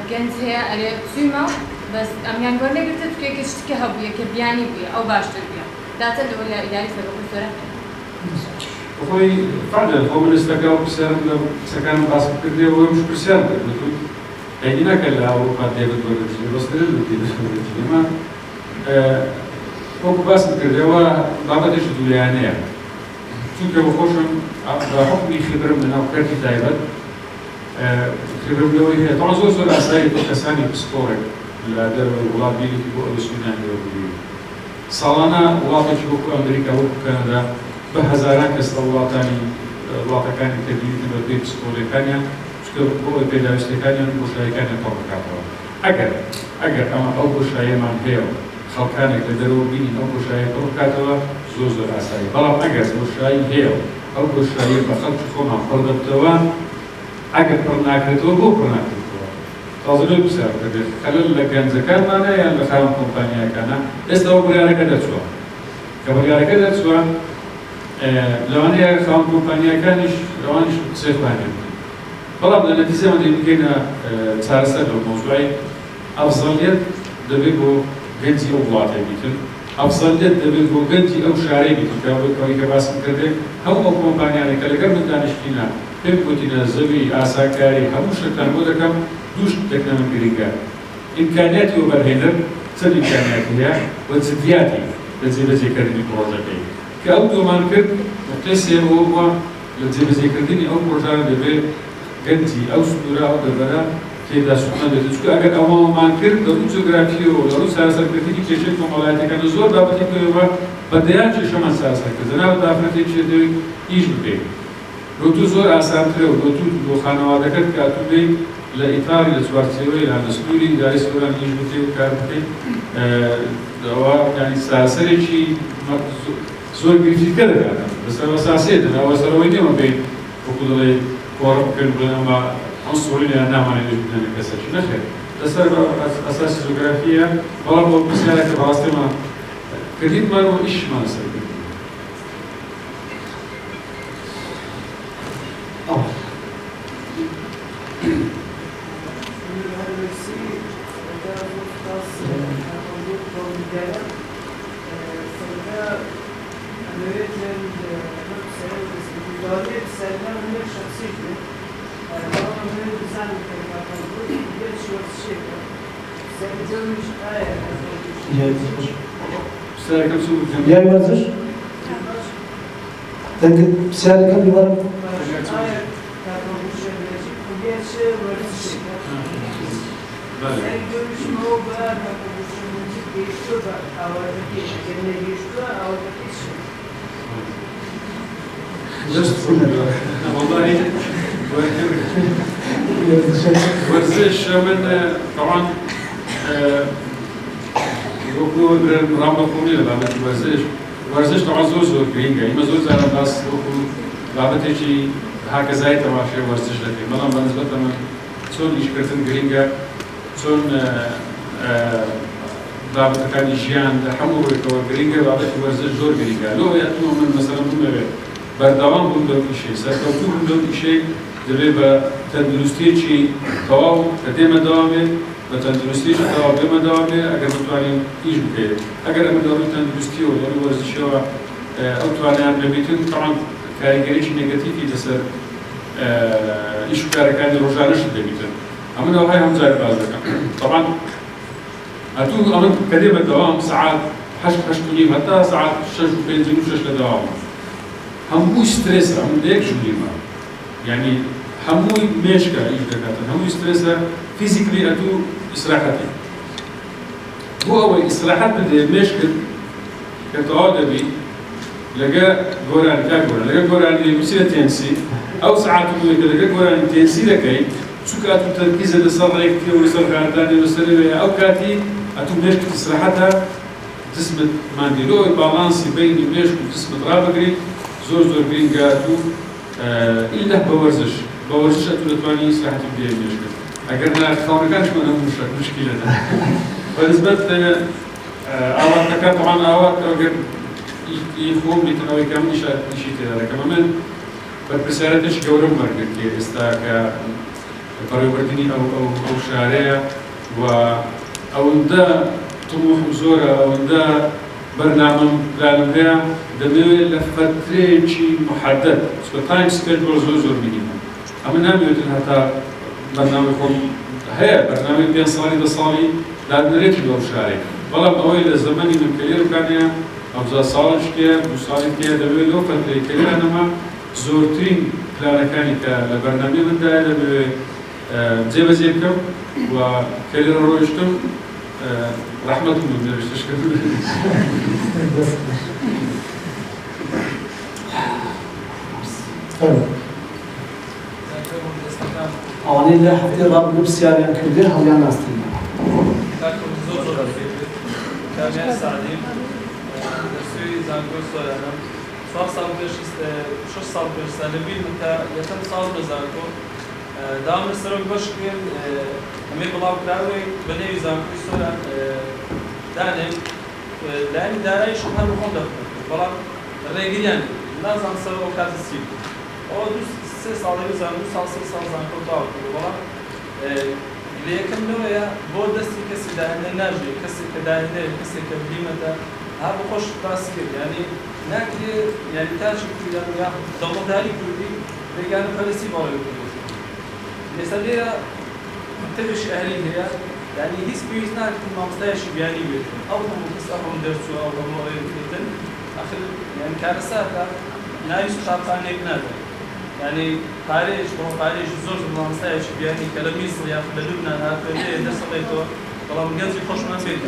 S2: گەنج هەیە ئەرێ چوویمە بەس ئەمیان وەرنەگرتە توێکە شتکە هەبوویە کە بیانی بووە ئەو باشتر بووە داتە لەوە لە ئیداری سەربەخۆ سۆران
S1: خۆی فعلا خۆ منستەکە و پرسیارم لە قسەکانم باسم کردێەوە ئەوش پرسیار کرد ئەیدی ناکە لە ئەوروپا دێبێت وەرەگیرێت ڕاستەرە وەرەگیرێت ئێمە وەکو باسم کردەوە بابەتێکی دوولایانەیە چونکە بە خۆشم بە حکمی خبرم لە ناوکەرتی تایبەت خبرم لەوەی هەیە تەواو زۆر ئاسایی بۆ کەسانی پسپۆڕێک لە دەرەوەی وڵات بینێتی بۆ ئەوەی سوودیان لێوە بگیرێت ساڵانە وڵاتێکی وەکو ئەمریکا وەکو کەنەدا بە هەزاران کەس لە وڵاتەکانی کە دیتن بە پێی پسپۆڕیەکانیان چکە بۆ ئەوەی پێداویستەکانیان بۆشایەکانیان تەواو بکاتەوە ئەگەر ئەمە ئەو بۆشاییەمان هەیە خەڵکانێک لە دەرەوە بینی ئەو بۆشاییە ئەو بکاتەوە زۆر ئاسایی بەڵام ئەگەر بۆشایی هەیە ئەو بۆشاییە بە خەڵکی خۆمان پڕ دەبتەوە ئەگەر پڕ ناکرێتەوە بۆ پڕ ناکرێتەوە تازە لێ پرسیار دەبێت خەلەل لە گەنجەکانمانە یان لە خاوەن کۆمپانیاکانە ئێستا ئەو بڕیارەکە دەچووە کە بڕیارەکە دەچووە لەوانەیە خاوەن کۆمپانیاکانیش ئەوانیش قسەیان بەڵام لە نەتیجەوە دەیبگەینە چارەسەر لەو مۆزوعی ئەفزەڵیەت دەبێت بۆ گەنجی ئەو وڵاتەی بیتن ئەفزەڵیەت دەبێت بۆ گەنجی ئەو شارەی بیتن کەوەی کە باسم کردێت هەموو ئەو کۆمپانیانێک کە لەگەڵ من دانیشتینە پێم گوتینە زەوی ئاساکاری هەموو شتان بۆ دەکەم دوو شتێک لەمە گرنگە ئیمکانیاتی وەبەرهێنەر چەند ئیمکانیاتی هەیە و جدیاتی لە جێبەجێکردنی پرۆژەکەی کە ئەو دووەمان کرد نقطەی سێمەوە بووە لە جێبەجێکردنی ئەو پرۆژانە دەبێت گەنجی ئەو سنوورە ئەو دەبەرە تێدا سوودمان دێت چونکە ئەگەر ئەوەمان کرد لە ڕوو جۆگرافیەوە لە ڕوو چارەسەرکردنی کێشەی کۆمەڵایەتەکانە زۆر بابەتی پێوە بەدەیان کێشەمان چارەسەرکرد جەنابەت ئافرەتێکی دەوێت ئیش بکەیت لۆتو زۆر ئاسانترە و لۆتو بۆ خانەوادەکەت کاتوبێت لە ئیتاری لە چوارچێوەی لە سنووری داری سۆران ئیش بکەیت و کار بکەیت ئەوە یانی چارەسەرێکی زۆر گرنگتر دەکاتن بەسەر ئەساسیەتە ئەوە سەرەوەی نێمە بێت وەکو دەڵێ کۆڕە بکەن بڵێن ئەمە ئەم سۆڵینیان نامانێت لێ بدەنێ کەسێکی نەخێر لەسەر ئەساسی جۆگرافیە بەڵام بۆ پرسیارێکە بەڕاستیمان کردیتمان و ئیشمان لەسەر کرد
S3: Yay vardır. Psikolojik bir var mı?
S1: ورزش من طبعا وكو رامبا كوني لبابت ورزش طبعا زور جرينجا إما زور زارا بس وكو بابت شيء هكذا تماشي ورزش لكن مثلا بالنسبة لنا شون إيش كرتن جرينجا شون بابت كان يجيان حمو بيكو جرينجا بابت ورزش زور جرينجا لو يأتوا من مثلا من بردوام بندون شيء سرتوتو بندون شيء دبي بتندرستي تواو كديما دوامه بتندرستي تواو ديما دوامه اگر متوانين ايش بكير اگر امر دورو تندرستي ودورو ورزشي او توانيان ببيتن طبعا كاريجريش نيجاتيفي تسر ايش كاركان روجانش دبيتن اما لو هاي هم زي بازك طبعا اتو امر كديما دوام ساعات حش قليل حتى ساعات شش بنزين وشش لدوام همو ستريس هم ديك جوليما يعني همو مشكا ايش دكاتره همو ستريس فيزيكلي اتو استراحتي هو اول استراحات بده مشكل كتعود بي لقى غوران كاغوران لقى غوران اللي بيصير تنسي او ساعات لقى غوران تنسي لكي سكات التركيز اللي صار عليك كثير وصار غارداني وصار او كاتي اتو مشكل استراحتها جسم ما نديرو البالانس بين المشكل وجسم رابقري زور جرينجاتو إلا بورزش أتو لتواني إصلاحات بديه المشكلة أقرنا خاونا كانش من هم مشكلة بالنسبة أوقات كان طبعا أوقات أقر يخوم بتناوي كم نشيت هذا كمان بسيارتش جورم مركز كي استاك بريوردني أو شارع أو دا طموح زورة أو دا برنامج لالمها دموي لفترة شيء محدد سو تايم سكيدول زور مينيمم أما نعم يمكن حتى برنامجكم هي برنامج بين صالي ده صالي لا نريد لو شارع والله بقول الزمن من كلير كانيا أو زا صالش كيا وصالي كيا دموي لو فترة كلير أنا ما زورتين كلا كاني كالبرنامج من ده دموي زيكم وكلير روشتم رحمة الله تشكر
S3: أواني اللي حفتي راب نفس يعني كبير هل يعني أستلم
S4: كامير سعدي درسوي زانكو سوالنا صار صار بيش شو صار بيش سالبين متى يتم صار بزانكو دام السرق باش كين همي بلاو كلاوي بني زانكو سوالنا دانم لأن داري شو هم بخون دفن بلا رجليان لازم سووا كات السيب أو دوس سال بزان دوس سال زانكو تاو بلا ليكن نوعا بودستي كسي دهنا ناجي كسي كدهنا كسي كبليمة هذا خوش باسكت يعني ناكل يعني تاشي كذا يا ضغطاري كذي بيجان فلسي بارو مثلا تبش أهلي هي يعني هيس بيزنا كم مستعش يعني بيت أو هم بيسافرون درسوا أو هم يفيدن آخر يعني كارثة نايس شاطرين يكنادر يعني خارج زور مستعش يعني كلامي صيا في لبنان هذا درس قيتو والله من جنسي خوش ما فيك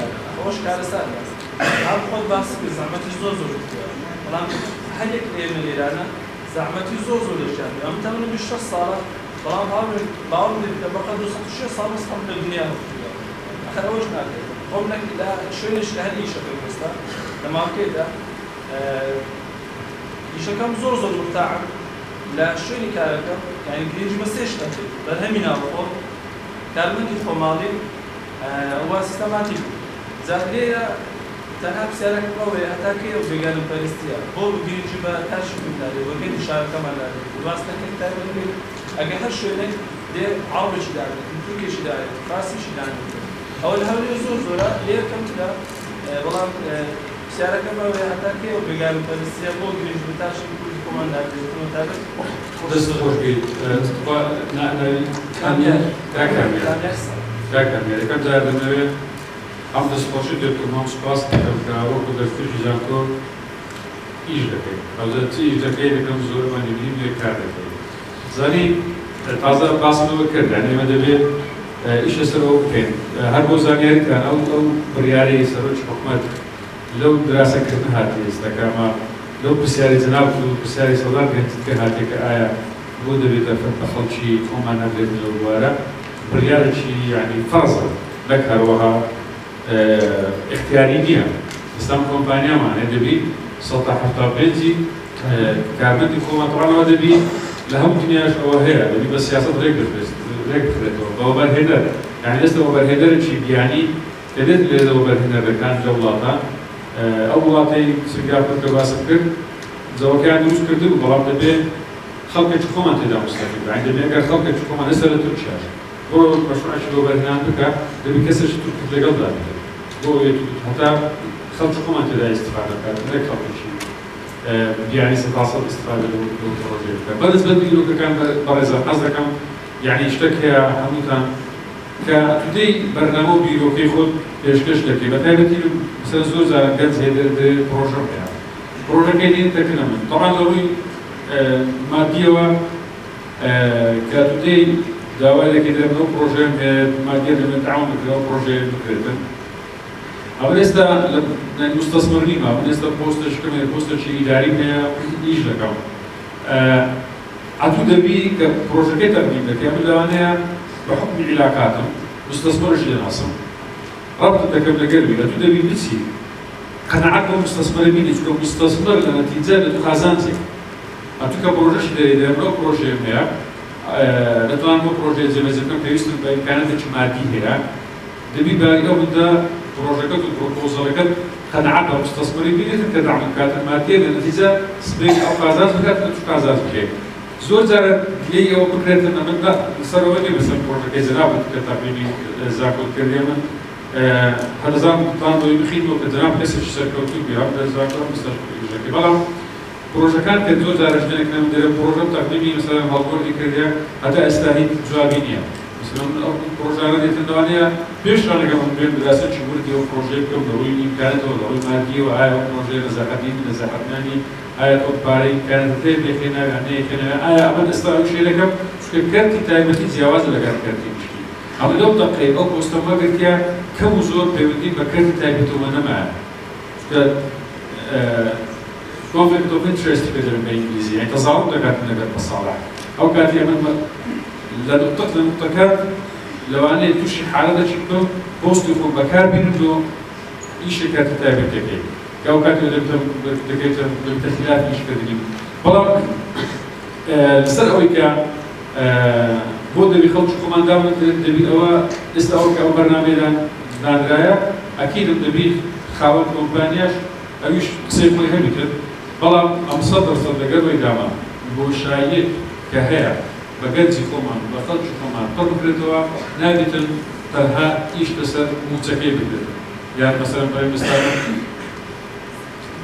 S4: خوش كارثة هذا خود بس زعمتي زور والله حاجة كلية من إيران زعمتي زور الشام أم تمن بالشخص صار والله بعض اللي بقى دوس الشيء صار مستقبل الدنيا آخر وش ناكل هم لك لا شو ليش هذه شكل مستا لما كده يشكم زور مرتاع لا شو اللي كاركه يعني جرينج بس إيش تنتج بالهمينا بقول كارمنتي خمالي هو سيستماتيك زادلية تنهب سيرك قوي حتى كي وبيجان الفلسطينية هو جرينج بتاشف من هذا وجد شارك كمان هذا واسطة كتير من أجل هالشيء ده عربي شداري تركي شداري فارسي شداري أول هؤلاء زورا ليه كم كده والله سيرك قوي حتى كي وبيجان الفلسطينية هو جرينج بتاشف كل كمان هذا
S1: دست خوش بید و نه کامیه کامیه کم زیاد نمیه هم دست خوشی دید که مام سپاس کردم که وقت دستش جانکو ایش دکی از ایش دکی دکم زور مانی بیم یک کار دکی زنی تازه قاسم کرد یعنی مدبی ایش سرو کن هر بوزانیاری کن او بریاری سروش حکمت لو دراسه کردن هاتی است که ما لو بسیاری جناب لو بسیاری سالار گنت که هاتی که آیا بود بیت فقط شيء فما نبذ الجوارة بريالة شيء يعني فرض لك هروها اختيارية استام كومبانيا ما ندبي سطح حتى بنزي كارمنت كوما طبعا ندبي لهم دنيا شو هي ندبي بس سياسة ريك بوبر هيدر يعني لسه بوبر هيدر شيء يعني تدري ليه بوبر هيدر كان جولاتا أولاتي سجارة كباسة كر زوجان دوس كردو بلام دبي خلق الحكومة تدا مستفيد عندما يقال خلق الحكومة ليس لتركيا هو مشروع شباب هنا بكا دبي كسر تركيا لقبل هو حتى خلق الحكومة تدا استفادة كذا خلق شيء يعني ستحصل استفادة للبروجيكت بالنسبة لي كان برزة حظا كم يعني اشتكى حمودا كتدي برنامج بيروكي خود يشكش لكي بتهيألي مثلا زوج على جنس هذا البروجيكت يعني البروجيكت اللي تكلم طبعا ضروري مادية و كتدي داوالي كده من بروجيكت مادية من تعاون كده بروجيكت كده أبنستا المستثمرين أبنستا بوستش كمان بوستش إداري هي إيش لكم عدو دبي كبروجيكت أبنية كامل لوانها بحكم علاقاتهم مستثمرش لناصم ربط تكمل قلبي عدو دبي بتسي قناعتهم مستثمرين يشكون مستثمر لنتيجة لتخازنتي عدو كبروجيش إذا بلو بروجيكت هي نتوان بو بروجيكت زي ما زلنا بيوستن بإمكانات مادية هي دبي باقي أبدا بروجيكت وبروبوزالات قناعتهم مستثمرين بينهم كدعم كاتب مادية لنتيجة سبيك أو قازاز بكات قازاز بكي زور زار ليه أو بكرة نمدا سرواني بس بروجيكت زراب كتابيني زاكو كريما هذا زام طاندو يمخين وكتنام بس الشركة بيها هذا زاكو مستشفى بلا بروجيكات كزور زار رجلنا كنا مدير بروجيكت تقديمي مثلا هالبور ذكريا هذا استهيد جوابينيا مثلا بروجيكات الدنيا بيش أنا كمان بين دراسة شغل ديو بروجيكت كم ضروري إمكانات وضروري مادي وهاي بروجيكت نزاحتني هاي أوباري كانت تبي خنا يعني خنا هاي أبد استوى شيء لكم شو كرتي تايمتي زياوز ولا كرتي مشكلة أما لو دقيقة أو مستمر قلت كم زور بيودي بكرتي تايمتي وأنا معه conflict of interest كده بالإنجليزي يعني تظاهر كانت نقد مصالح أو كانت يمن لنقطة كان لو أنا توشي حالة شكله بوست يكون بكار بينه ئیشێک کاتی تایبەت دەکەیت ئەو کاتی دەکەیتە تەخیلات ئیشکردنی بەڵام لەسەر ئەوەی کە بۆ دەبی خەڵکی خۆمان دەبی ئەوە ئێستا ئەو کە ئەو بەرنامەیەدان دانرایە ئەکیدم دەبی خاوەن کۆمپانیاش ئەویش قسەی خۆی هەمی کرد بەڵام ئەم 100% لەگەڵەوەی داما بۆشاییەک کە هەیە بە گەنجی خۆمان بە خەڵکی خۆمان پڕ بکرێتەوە نابێتن تەنها ئیش لەسەر موچەکەی بکرێت یان مەسەڵەن بەرەی مستانە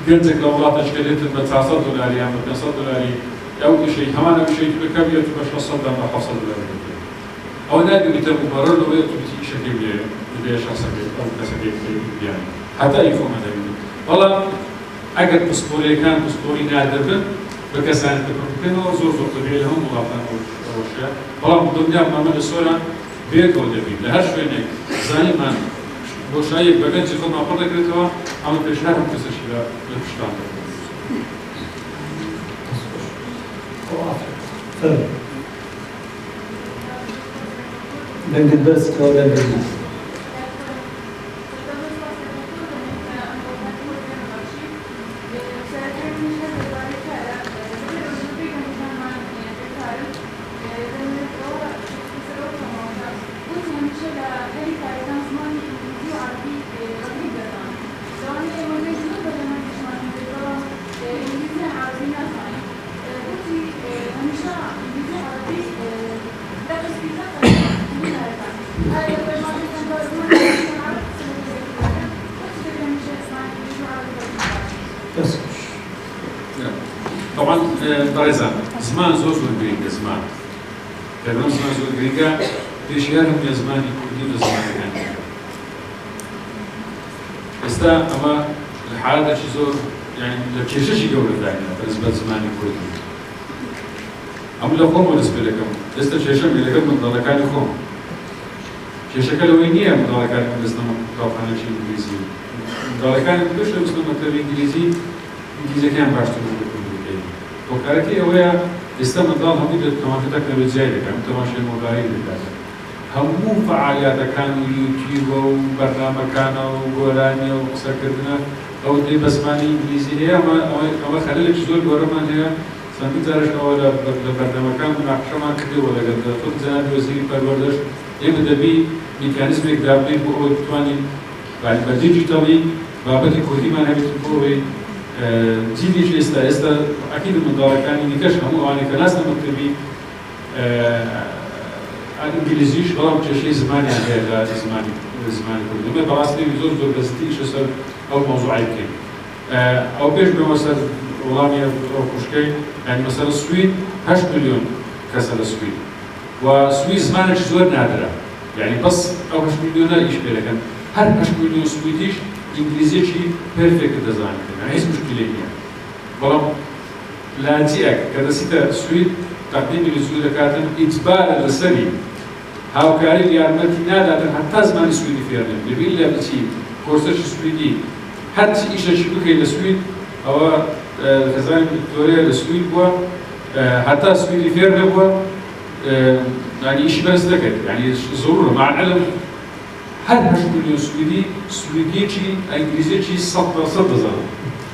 S1: گەنجێک لە وڵاتەشکە دێتن بە 400 دلاری یان بە 500 دلاری ئەو ئیشەی هەمان ئەو ئیشەی بکەم بێت بە 600 دان بە 700 دلاری بکرێت ئەوە نابێتە مبەرەر لەوەیە توتی ئیشەکەی بێ شخصەکەی ئەو کەسەکەی بیان حتا ئی خۆمان دەبێت بەڵام ئەگەر پسپۆریەکان پسپۆری نادەبن بە کەسانی بکەنەوە زۆر تەبێ لە هەموو وڵاتان ئەوەشە بەڵام دڵنیام مامە لە سۆران بێتەوە دەبێت لە هەر شوێنێک زانیمان بۆشاییەک بە گەنجی خۆمان پڕ دەکرێتەوە ئەمە پێشنهاد هەم کەسەشی لە پشتان دەکرێت
S3: لەنگت بەس کەوە لەنگت
S1: طبعا بەڕێزان زمان زۆر گرینگە زمان کەرەم زمان زۆر گرینگە پێشیارم لە زمانی کوردی لە زمانەکان ئێستا ئەمە لە حالەتێکی زۆر لە کێشەشی گەورەداینە بەنسبەت زمانی کوردی ئەم لە خۆمەوە دەست پێ دەکەم ئێستا کێشەم لەگەڵ منداڵەکانی خۆم کێشەکە لەوەی نییە منداڵەکانی بستنەوە قوتابخانەی ئینگلیزی منداڵەکانی پێش لە بستنەوە مەکتەبی ئینگلیزیەکان باشتر هۆکارەکەی ئەوەیە ئێستا منداڵ هەمووی تەماشا تەکنۆلۆجیای دەکات تەماشای مۆبایل دەکات هەموو فعالیاتەکان و یوتیوبە و بەرنامەکانە و گۆرانیە و قسەکردنە ئەو دێ بە زمانی ئینگلیزی هەیە ئەمە خەلەلێکی زۆر گەورەمان هەیە چەندین جارش ئەوە لە بەردەمەکان مناقشەمان کردەوە لەگەڵ دکتۆر جەنابی وەزیری پەروەردەشت ئێمە دەبی میکانیزمێک دابنێت بۆ ئەوەی بتوانین بە دیجیتاڵی بابەتی کوردیمان هەبێتن بۆ ئەوەی جیلیش ئێستا ئەکید منداڵەکانی دیکەش هەموو ئەوانەی کە ناستە مەکتەبی ئینگلیزیش بەڵام کێشەی زمانیان هەیە لە زمانی کوردی ئەمە بەڕاستی زۆر بەزتیشە سەر ئەو مۆزوعی بکەین ئەو پێش بێمە سەر وەڵامی ئەو خوشکەی یعنی مەسەلە سوید 8 ملیۆن کەسە لە سوید و سوید زمانێکی زۆر نادرە یعنی بەس ئەو 8 ملیۆنە ئیش پێ دەکەن هەر 8 ملیۆن سویدیش ئینگلیزیەکی پێرفێکت دەزانێت هیچ مشکلێک نییە بەڵام لاجیەک کە دەچیتە سوید تەقدیمی لە سوید دەکاتن ئیجبارە لەسەری هاوکاری یارمەتی ناداتن هەتا زمانی سویدی فێرنێن دەبین لە بچی کۆرسەشی سویدی هەرچی ئیشەشی بکەیت لە سوید ئەوە خەزانی دکتۆریا لە سوید بووە هەتا سویدی فێر نەبووە یعنی ئیشی بەرز دەکەیت یعنی زۆرە مع العلم هەر 8 ملیۆن سویدیەکی ئینگلیزیەکی 100% دەزانن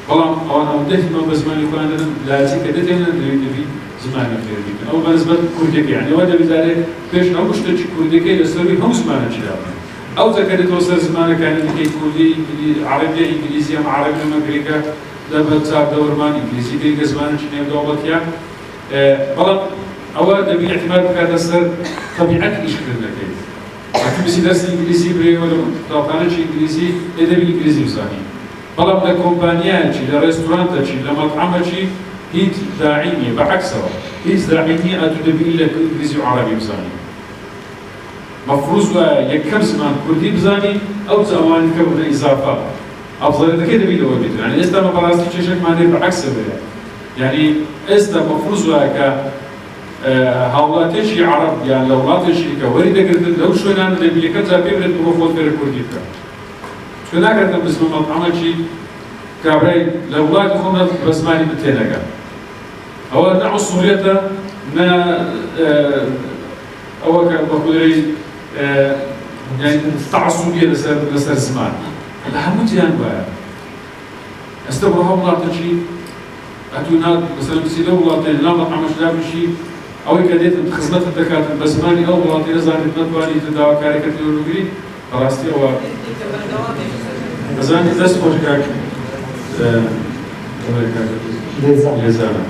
S1: بەڵام ئەوان ئەوەندەی بە زمانی خۆیان دەدەن لاجی کە دەتێنن دەبی زمانی فێر بکەن ئەو بەنسبەت کوردیەکەی یعنی ئەوە دەبیزارێت پێش ئەو شتێکی کوردیەکەی لەسەروی هەموو زمانێکی دابن ئەو دەکەرێتەوە سەر زمانەکانی دیکەی کوردی عەرەبیە ئینگلیزی ئەمە عەرەبی ئەمە گریکە لە بە چاپ دەوەرمان ئینگلیزی گریکە زمانێکی نێودەوڵەتیە بەڵام ئەوە دەبی احتیمال بکاتە سەر تەبیعەتی ئیشکردنەکەی ئەتی بسی دەرسی ئینگلیزی برێەوە لە قوتابخانەیەکی ئینگلیزی دەبی ئینگلیزی بزانی بەڵام لە کۆمپانیایەکی لە ڕێستورانتێکی لە مەطعەمێکی هیچ داعی نییە بەعەکسەوە هیچ داعی نییە ئەتو دەبی لە ئینگلیزی و عەرەبی بزانی مەفروض وایە یەکەم زمان کوردی بزانی ئەو زەوانی کە بنە ئیزافە ئەفضەلەتەکەی دەبی لەوە بیتر یعنی ئێستا مە بەڕاستی کێشێکمان هەیە بەعەکسە بێ یعنی ئێستا مەفروض وایە کە هاوڵاتێکی عەرەب یان لە وڵاتێکی کە وەری دەگرتن لەو شوێنانە دەبی یەکەم جار پێ بێت بۆ خۆت فێرە کوردی بکە چکە ناکاتە بزمە مەطعەمێکی کابرای لە وڵاتی خۆمە بە زمانی بتێنەکە ئەوە نە عوسوڵیەتە نە ئەوە کە بە قودرەی تەعەسسوبیە لەسەر زمان هەموو جیان وایە ئەستا بڕۆ هەڵ وڵاتەکی ئەتوو مەسەلەن بچی لەو وڵاتەیە ناو مەقامەشدا بشی ئەوەی کە دێتن خزمەتت دەکاتن بە زمانی ئەو وڵاتی نەزانیت نەتوانیت داواکاریەکەت لێ بگری بەڕاستی ئەوە دەزانی دەست خۆش کاک لێزانە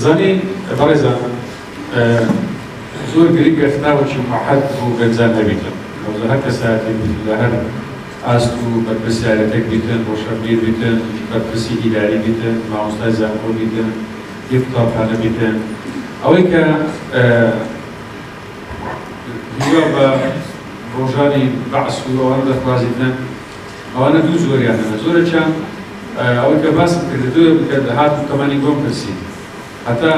S1: زانی بەڕێزان زۆر گرنگە خراوەکی موحەد بۆ گەنجان هەبیتن لە هەر کەسایەتێک لە هەر ئاست و بەرپرسیارەتێک بیتن ڕۆژهەڵگیر بیتن بەرپرسی ئیداری بیتن مامۆستای زانکۆ بیتن یەک قوتابخانە بیتن ئەوەی کە هیوا بە ڕۆژانی بەعس و ئەوانە دەخوازیتن ئەوانە دوو زۆریان هەنە زۆرەکیان ئەوەی کە باسم کرد دوێ بکرد هات و تەمەنی بۆم پرسی هەتا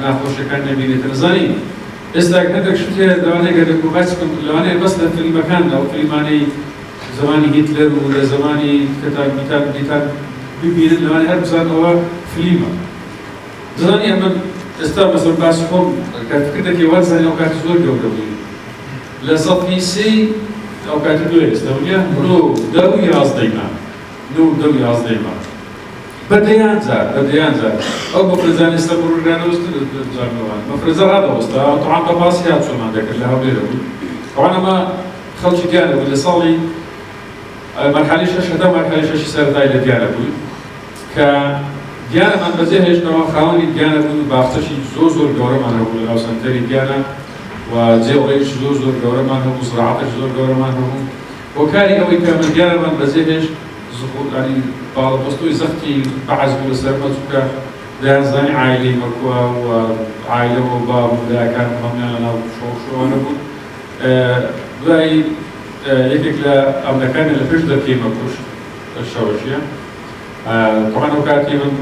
S1: ناخۆشیەکان نەبینێتن زانی ئێستا هەندێک شتێ لەوانەیە گە دەکوباس بکەم لەوانەیە بەس لە فیلمەکان ئەو فیلمانەی زمانی هیتلەر و لە زمانی دیتان ببینن لەوانەیە هەر بزان ئەوە فیلمە دەزانی ئەمە ئێستا بەسەر باسی خۆم کاتکردێکی وازانی ئەو کاتی زۆر گەورە بووی لە سەفی سێی ئەو کاتی دوێ ئێستا ویە دە و یازدەیما بەدەیان جار ئەو بە فرێزان ئێستا بڕوورگرانەوەستن جارنەوەوان بە فرێزە ڕادەوەستا تەعام بە باسی هات چۆمان دەکرد لە هەولێرە بوو ئەوان ئەمە خەڵکی دیارە بوو لە ساڵی مەرحەلەی شەش هەتا مەرحەلەی شەشی سەرەتای لە دیارە بووی کە دیانەمان بەجێ هێشتنەوە خاوەنی دیانە بوون و باخچەشی زۆر گەورەمان هەبوو لە ناوسەنتەری دیانە و جێوەڕێیش زۆر گەورەمان هەبوو زراعەتش زۆر گەورەمان هەبوو بۆ کاری ئەوەی کە من دیانەمان بەجێ هێشت ینی باڵەپەستۆی زەختی بەعەز بوو لەسەر مەچووکە دەیانزانی عایلەی مەکووە و عایلەوە و باب و لایەکان هەمویان لەناو شۆوانە بوون دوای یەکێک لە ئەمنەکانی لە پێش دەکەی مەکوش شەوەشیە طبعا ئەو کاتی من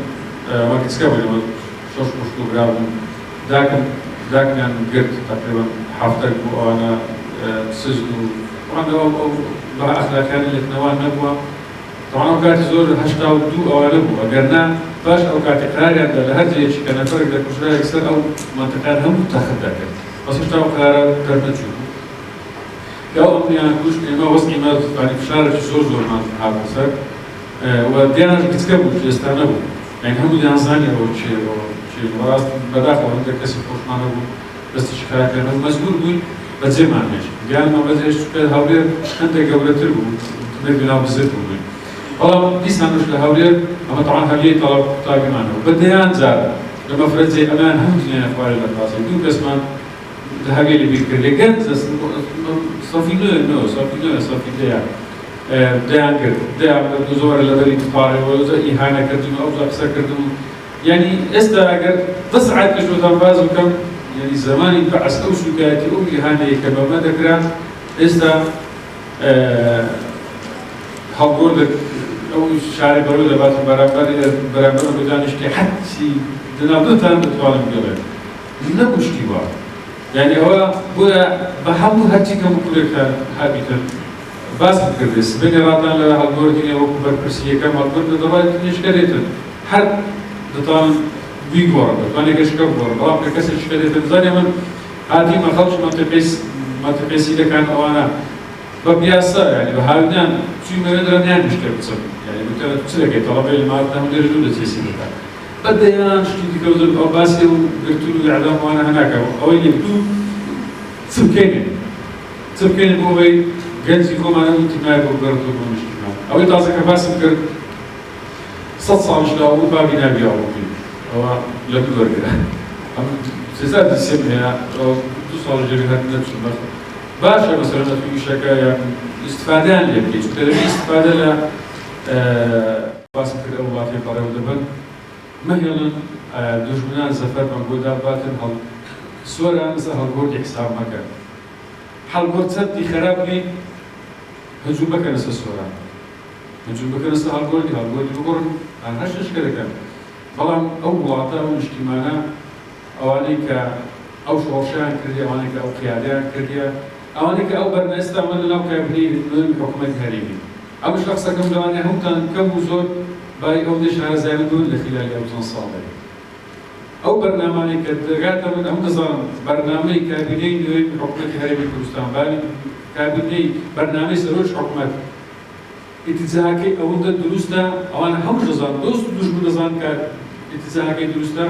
S1: مەکسکە بووین شەش مشت و برا بوون داکمیان گرت تقریبا هەفتەک بوو ئەوانە سزن و طبعا ئەو بە ئەخلاقیانی لێتنەوە نەبووە طبعا ئەو کاتی زۆر هەشتا و دوو ئەوانە بوو ئەگەرنا باش ئەو کاتی قراریاندا لە هەر جەیەکی کە نەفەرێک دەکوژرا یەکسەر ئەو مەنتەقەیان هەموو تەخت دەکرد بەس هێشتا ئەو قرارە دەرنەچوو بوو کە ئەو ئەمنیان کوشت ئێمە وەزنی فشارێکی زۆرمان هاتە سەر و دیانەش کچکە بوو ئێستا نەبوو یعنی هەموو دیانزانی ئەوە چێ بەڕاست بەداخەوە هەندێک کەسی خۆشمان نەبوو دەستی شکایەتیان هەبوو مەجبور بووین بەجێمان هێشت دیانمان بەجێ چونکە هەولێر هەندێک گەورەتر بوو بناو بزرگ بووین بەڵام دیسانش لە هەولێر ئەمە طبعا هەولێری تەڵاب قوتابیمانەوە بەدەیان جار لە مەفرەجێ ئەمان هەموو دنیایە خوارێ لە پاسی دوو کەسمان لە هەولێری بیر کرد لێگەن صافی دەیان دەیان کرد دەیان زۆرە لەبەری پارەوە ئیهانە کردیم ئەو قسە کردم یعنی ئێستا ئەگەر 10 ساعات پێشوەتان باز بکەم یعنی زمانی بەعس ئەو سوکایەتی ئەو ئیهانەیە کە بەمە دەکرا ئێستا هەڵگۆڕ ئەو شاری بەرەو دەباتن بەرامبەر بە دانیشتی حەتی دنابتان دەتوانم بگەڵێن نەبوو شتی وە یعنی ئەوە بۆیە بە هەموو هەرچی کەم و کوورێکتان هابیتن باس بکردێت سبێنێ ڕاتان لە هەڵگۆڕینی وەکو بەرپرسیەکەم هەڵگۆڕ دەبات نیشکەرێتن هەر دەتوان بیگۆڕن دەتوانێت گەشتکە بگۆڕن بەڵام کە کەسێک شکەرێتن زانێ من هاتیمە خەڵکی مەنتەقەیسیلەکان ئەوانە بە پیاسە یعنی بە هاوینیان چووی مەوێنرانیان نیشکە بچن یعنی بتوانێت چ دەکەیت تەڵەبەی لە ماڵەتان هەولێر دوو دەچێسی دەکات بەدەیان شتی دیکە زۆر ئەو باسی و گرتوون و ئیعدام وانە هەناکە ئەوەی لێ دوو چ بکەینێ بۆ ئەوەی گەنجی خۆمانە وتیمای بۆ بگەڕێتەوە بۆ نیشتیمان ئەوەی تازە کە باسم کرد 100 ساڵیش لاوە بابی نابیاوە بووین ئەوە لە دوو وەرگرە سێزار دیسێم هەیە ئەو 2 ساڵ ژێری هەر نەچوون باشە مەسەلەن لە تویشەکە یان ئیستفادەیان لێ بکەیت چونکە لەبێ ئیستفادە لە باسم کرد ئەو وڵاتەی بەڕێوە دەبن مەهێڵن دوژمنان زەفەرمان بۆ داباتن سۆران لەسەر هەڵگۆڕی حساب مەکەن هەڵگۆڕ چەندی خەراب بی هەجوم بکەن لەسەر سۆران هەجوم بکەن لەسەر هەڵگۆڕی بگۆڕن هەر شتێک دەکەن بەڵام ئەو وڵاتە ئەو نیشتیمانە ئەوانەی کە ئەو شۆڕشیان کردی ئەوانەی کە ئەو قیادەیان کردیە ئەوانەی کە ئەو بەرنەئێستا ئەمە لەناو کابینەی حکوومەتی هەرێمی ئەم شەخسەکەم لەوانەیە هەمووتان کەم و زۆر بای ئەو شارەزای بوون لە خلالی ئەو چەند ساڵێک ئەو بەرنامانەی کە دەگاتە من ئەم دەزانم بەرنامەی کابینەی نوێی حکوومەتی هەرێمی کوردستان بانی کابینەی بەرنامەی سەرۆژ حکوومەت اتجاهكي أولا دروسنا أولا هم جزان دوست دوش بنزان كار اتجاهكي دروسنا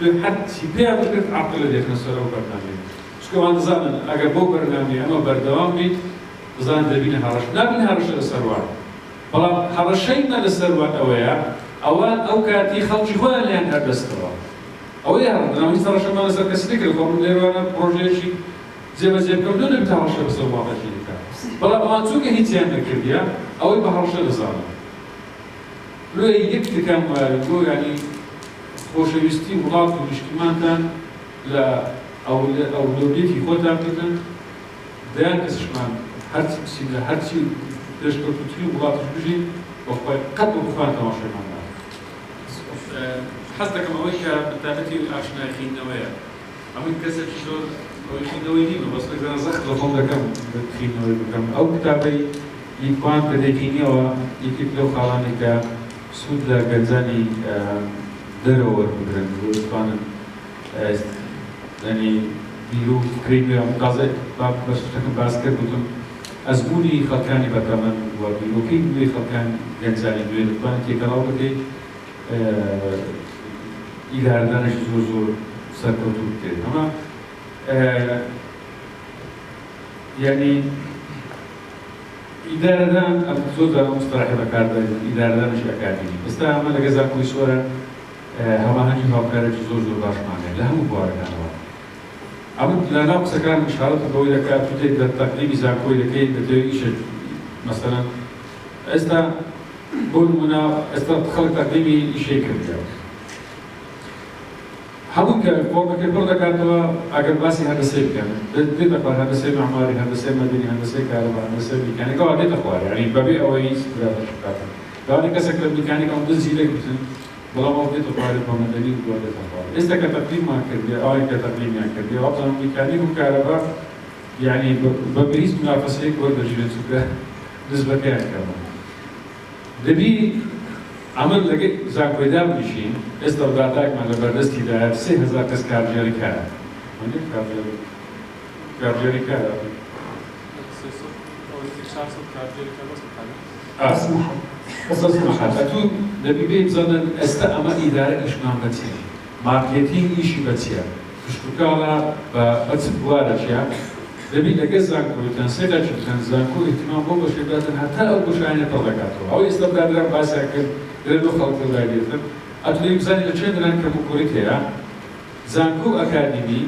S1: حتى بيا بكرة عقل ديك نسرو برنامج شكو عند زمان أجا بو برنامج أما بردوام بيت زان دبين هرش نبين هرش السروان بلا هرشينا للسروان أوان أو كاتي خلشي خوان اللي عند هذا السروان أويا برنامج ترى شو ما نسر كسيك القوم ديروانا بروجيشي زي ما كم دون بتهرش السروان هالشيء بلا أوان سوق هيك يعني كرديا أوي بهرش الزمان لو يكتب كم لو يعني خوشویستی وڵات و نیشتیمانتان لە ئەو دەوڵەتی خۆتان بکەن دەیان کەسشمان هەرچی لە هەرچی پێشکەوتووتری وڵاتش بژین بۆ خۆی قەت بۆ بخوان تەماشای ماندان. حەز دەکەم ئەوەی کە بەتابەتی ئاشنای خوێندنەوەیە ئەمن کەسێکی زۆر ئەوەی خوێندنەوەی نیمە بەس لەگەڵ زەخت لە خۆم دەکەم خوێندنەوەی بکەم ئەو کتابەی یەکوان کە دەکەینەوە یەکێک لەو خاڵانێک کە سوود لە گەنجانی دەرەوە بگرن بۆ بتوانن ینی بیرۆ فکرێک قازێک بەشتەکەم باس کرد گوتم ئەزمموی خەڵکانی بەتەمەن و بیرۆکەی نوێی خەڵکان گەنجانی نوێ دەتوانێت تێکەڵاو بکەیت ئیدارەدانێکی زۆر زۆر سەرکەوتوو بکرێت ئەمە ینی ئیدارەدان زۆر جاران مستەلاحی بەکاردێت ئیدارەدانیش ئەکادیمی ئێستا ئەمە لە گەزا پۆلیسۆرە هەواهەنگی هاوکارێکی زۆر زۆر باشمانێت لە هەموو بوارەکانەوە ئەمە لە ناو قسەکان ئیشارەت بەوەی دەکات تو تێک تەقریبی زانکۆی دەکەیت دەتەوێت ئیشت مەسەلەن ئێستا بۆ نمونە ئێستا خەڵک تەقریبی ئیشەی کردیەوە هەموو کە فۆرمەکەی پڕ دەکاتەوە ئەگەر باسی هەندسەی بکەن دێتە خوار هەندسەی معماری هەندسەی مەدەنی هەندسەی کارەبا هەندسەی میکانیکەوە دێتە خوار یعنی بەبێ ئەوەی استفادە بکاتن داوای کەسێک لە میکانیکەوە دزی لێک بتن بەڵام ئەو دێتە خوارێت بە مەدەنی و دێتە خوار ئێستا کە تەقلیمان کردێ ئەوەی کە تەقلیمیان کردێ وەڵام میکانیک و کارەبا یعنی بەبێ هیچ منافەسەیەک وەردەژێت چونکە نسبەتیان کەمە دەبی عمل لەگەی زانکۆیدا بنیشین ئێستا داتاکمان لە بەردەستیدایە 3000 کەس کارژێری کارە کارژێری کارە تو دەبی بێ بزانن ئێستا ئەمە ئیدارە ئیشمان بەچیە مارکێتینگ ئیشی بەچیە پشتوکاڵە بە چ بوارە چیە دەبی لەگەڵ زانکۆیتان سێداچی بکەن زانکۆ ئیحتیمام بۆ بەشێداتن هەتا ئەو بۆشایانە پڕ دەکاتەوە ئەو ئێستا دادران باسیان کرد درێت بۆ خەڵک دەدایێتن ئەتوێ بزانێت لە چێن دران کەموکۆریت هەیە زانکۆ ئەکادیمی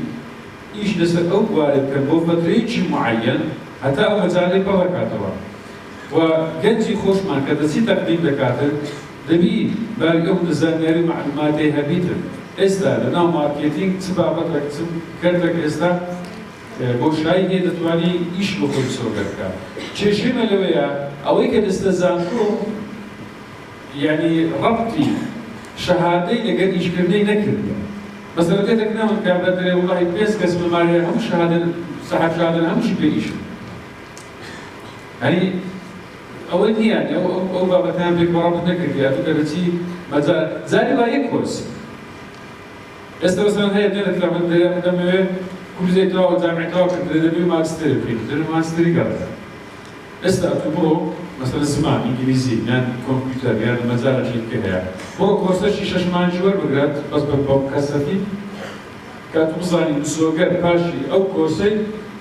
S1: ئیش لەسەر ئەو بوارێت کە بۆ فترەیەکی معەیەن هەتا ئەو مەجاالەی پڕ دەکاتەوە و گەنجی خۆشمان کە دەچی تەقدیم دەکاتن دەبی باری ئەو زانیاری معلوماتی هەبیتن ئێستا لەناو مارکێتینگ چ بابەتێک چ کردێک ئێستا بۆشایی هەیە دەتوانی ئیش بۆ خۆی بسۆگە بکات کێشەمە لەوەیە ئەوەی کە دەستە زانکۆ یعنی ڕەبتی شەهادەی لەگەر ئیشکردنەی نەکردووە مەسەلەن کاتێک نامن کابرا دەرێ وڵڵاهی 5 کەس بەمارەیە هەموو شەهادەن سەحەب شەهادەن هەمووشی پێ ئیشن ینی ئەوە نییە ئەو بابەتیان پێک بەڕابط نەکردی ئەتوو کە دەچی جاری با یەک کۆرس ئێستا مەسەلەن هەیە دێنێت لە من دەمەوێت کورسێکەوە جامعەکەوە کردێ دەبێ ماستەر بکەیت دەبێ ماستەری گەڕێت ئێستا ئەتوو بڕۆ مەسەلەن زمان ئینگلیزی یان کۆمپیوتەر یان مەجالێکی کە هەیە بڕۆ کۆرسێکی 6 مانگی وەربگرێت بەس بە کەسەفی کاتو بزانی مسۆگەر پاشی ئەو کۆرسەی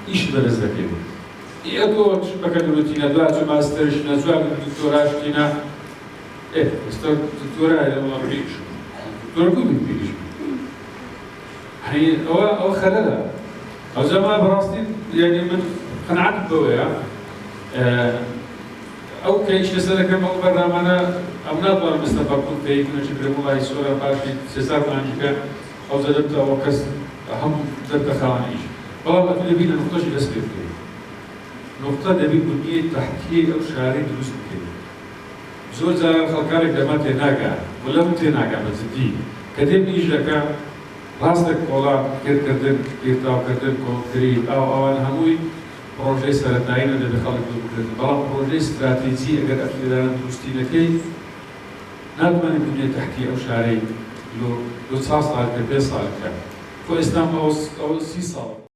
S1: ئیش بەدەست دەکەیت ئەتۆ بەکەن روتینە دوا چ ماستەرشنە زوان دکتۆراشتینە ئێستا دکتۆرایە وەڵام پێیش دکتۆرە بووی پێیش ئەوە خەلەلە ئەو زەمان بەڕاستی یعنی من قەنەعەت بەوەیە ئەو کە ئیش لەسەر دەکەم ئەو بەرنامانە ئەم ناتوانم مستەفا بکەم پێی نەچ برێ وڵای سۆرە پاشی 300 مانگیکە ئەو زەدەبتە ئەوە کەس هەموو دەبتە خاوەنیش بەڵام ئەتوێ دەبی لە نقطەشی دەست پێ بکەیت نقطە دەبی بنیەی تەحتیەی ئەو شارەی دروست بکەیت زۆر جاران خەڵکارێک دەما تێناگات وەلە من تێناگا بە جددی کە دێبی ئیش دەکا ڕاستێک کۆڵا کردکردن پێتاوکردن کۆنکریت ئەوان هەمووی پرۆژەی سەرەتاییە دەبێت خەڵک بکرێت بەڵام پرۆژەی استراتیجی ئەگەر ئەفێداران دروستی نەکەی ناتوانێت بنیەی تەحتی ئەو شارەی لۆ 4 ساڵ کە 5 ساڵ بکات خۆ ئێستا ئەو 30 ساڵ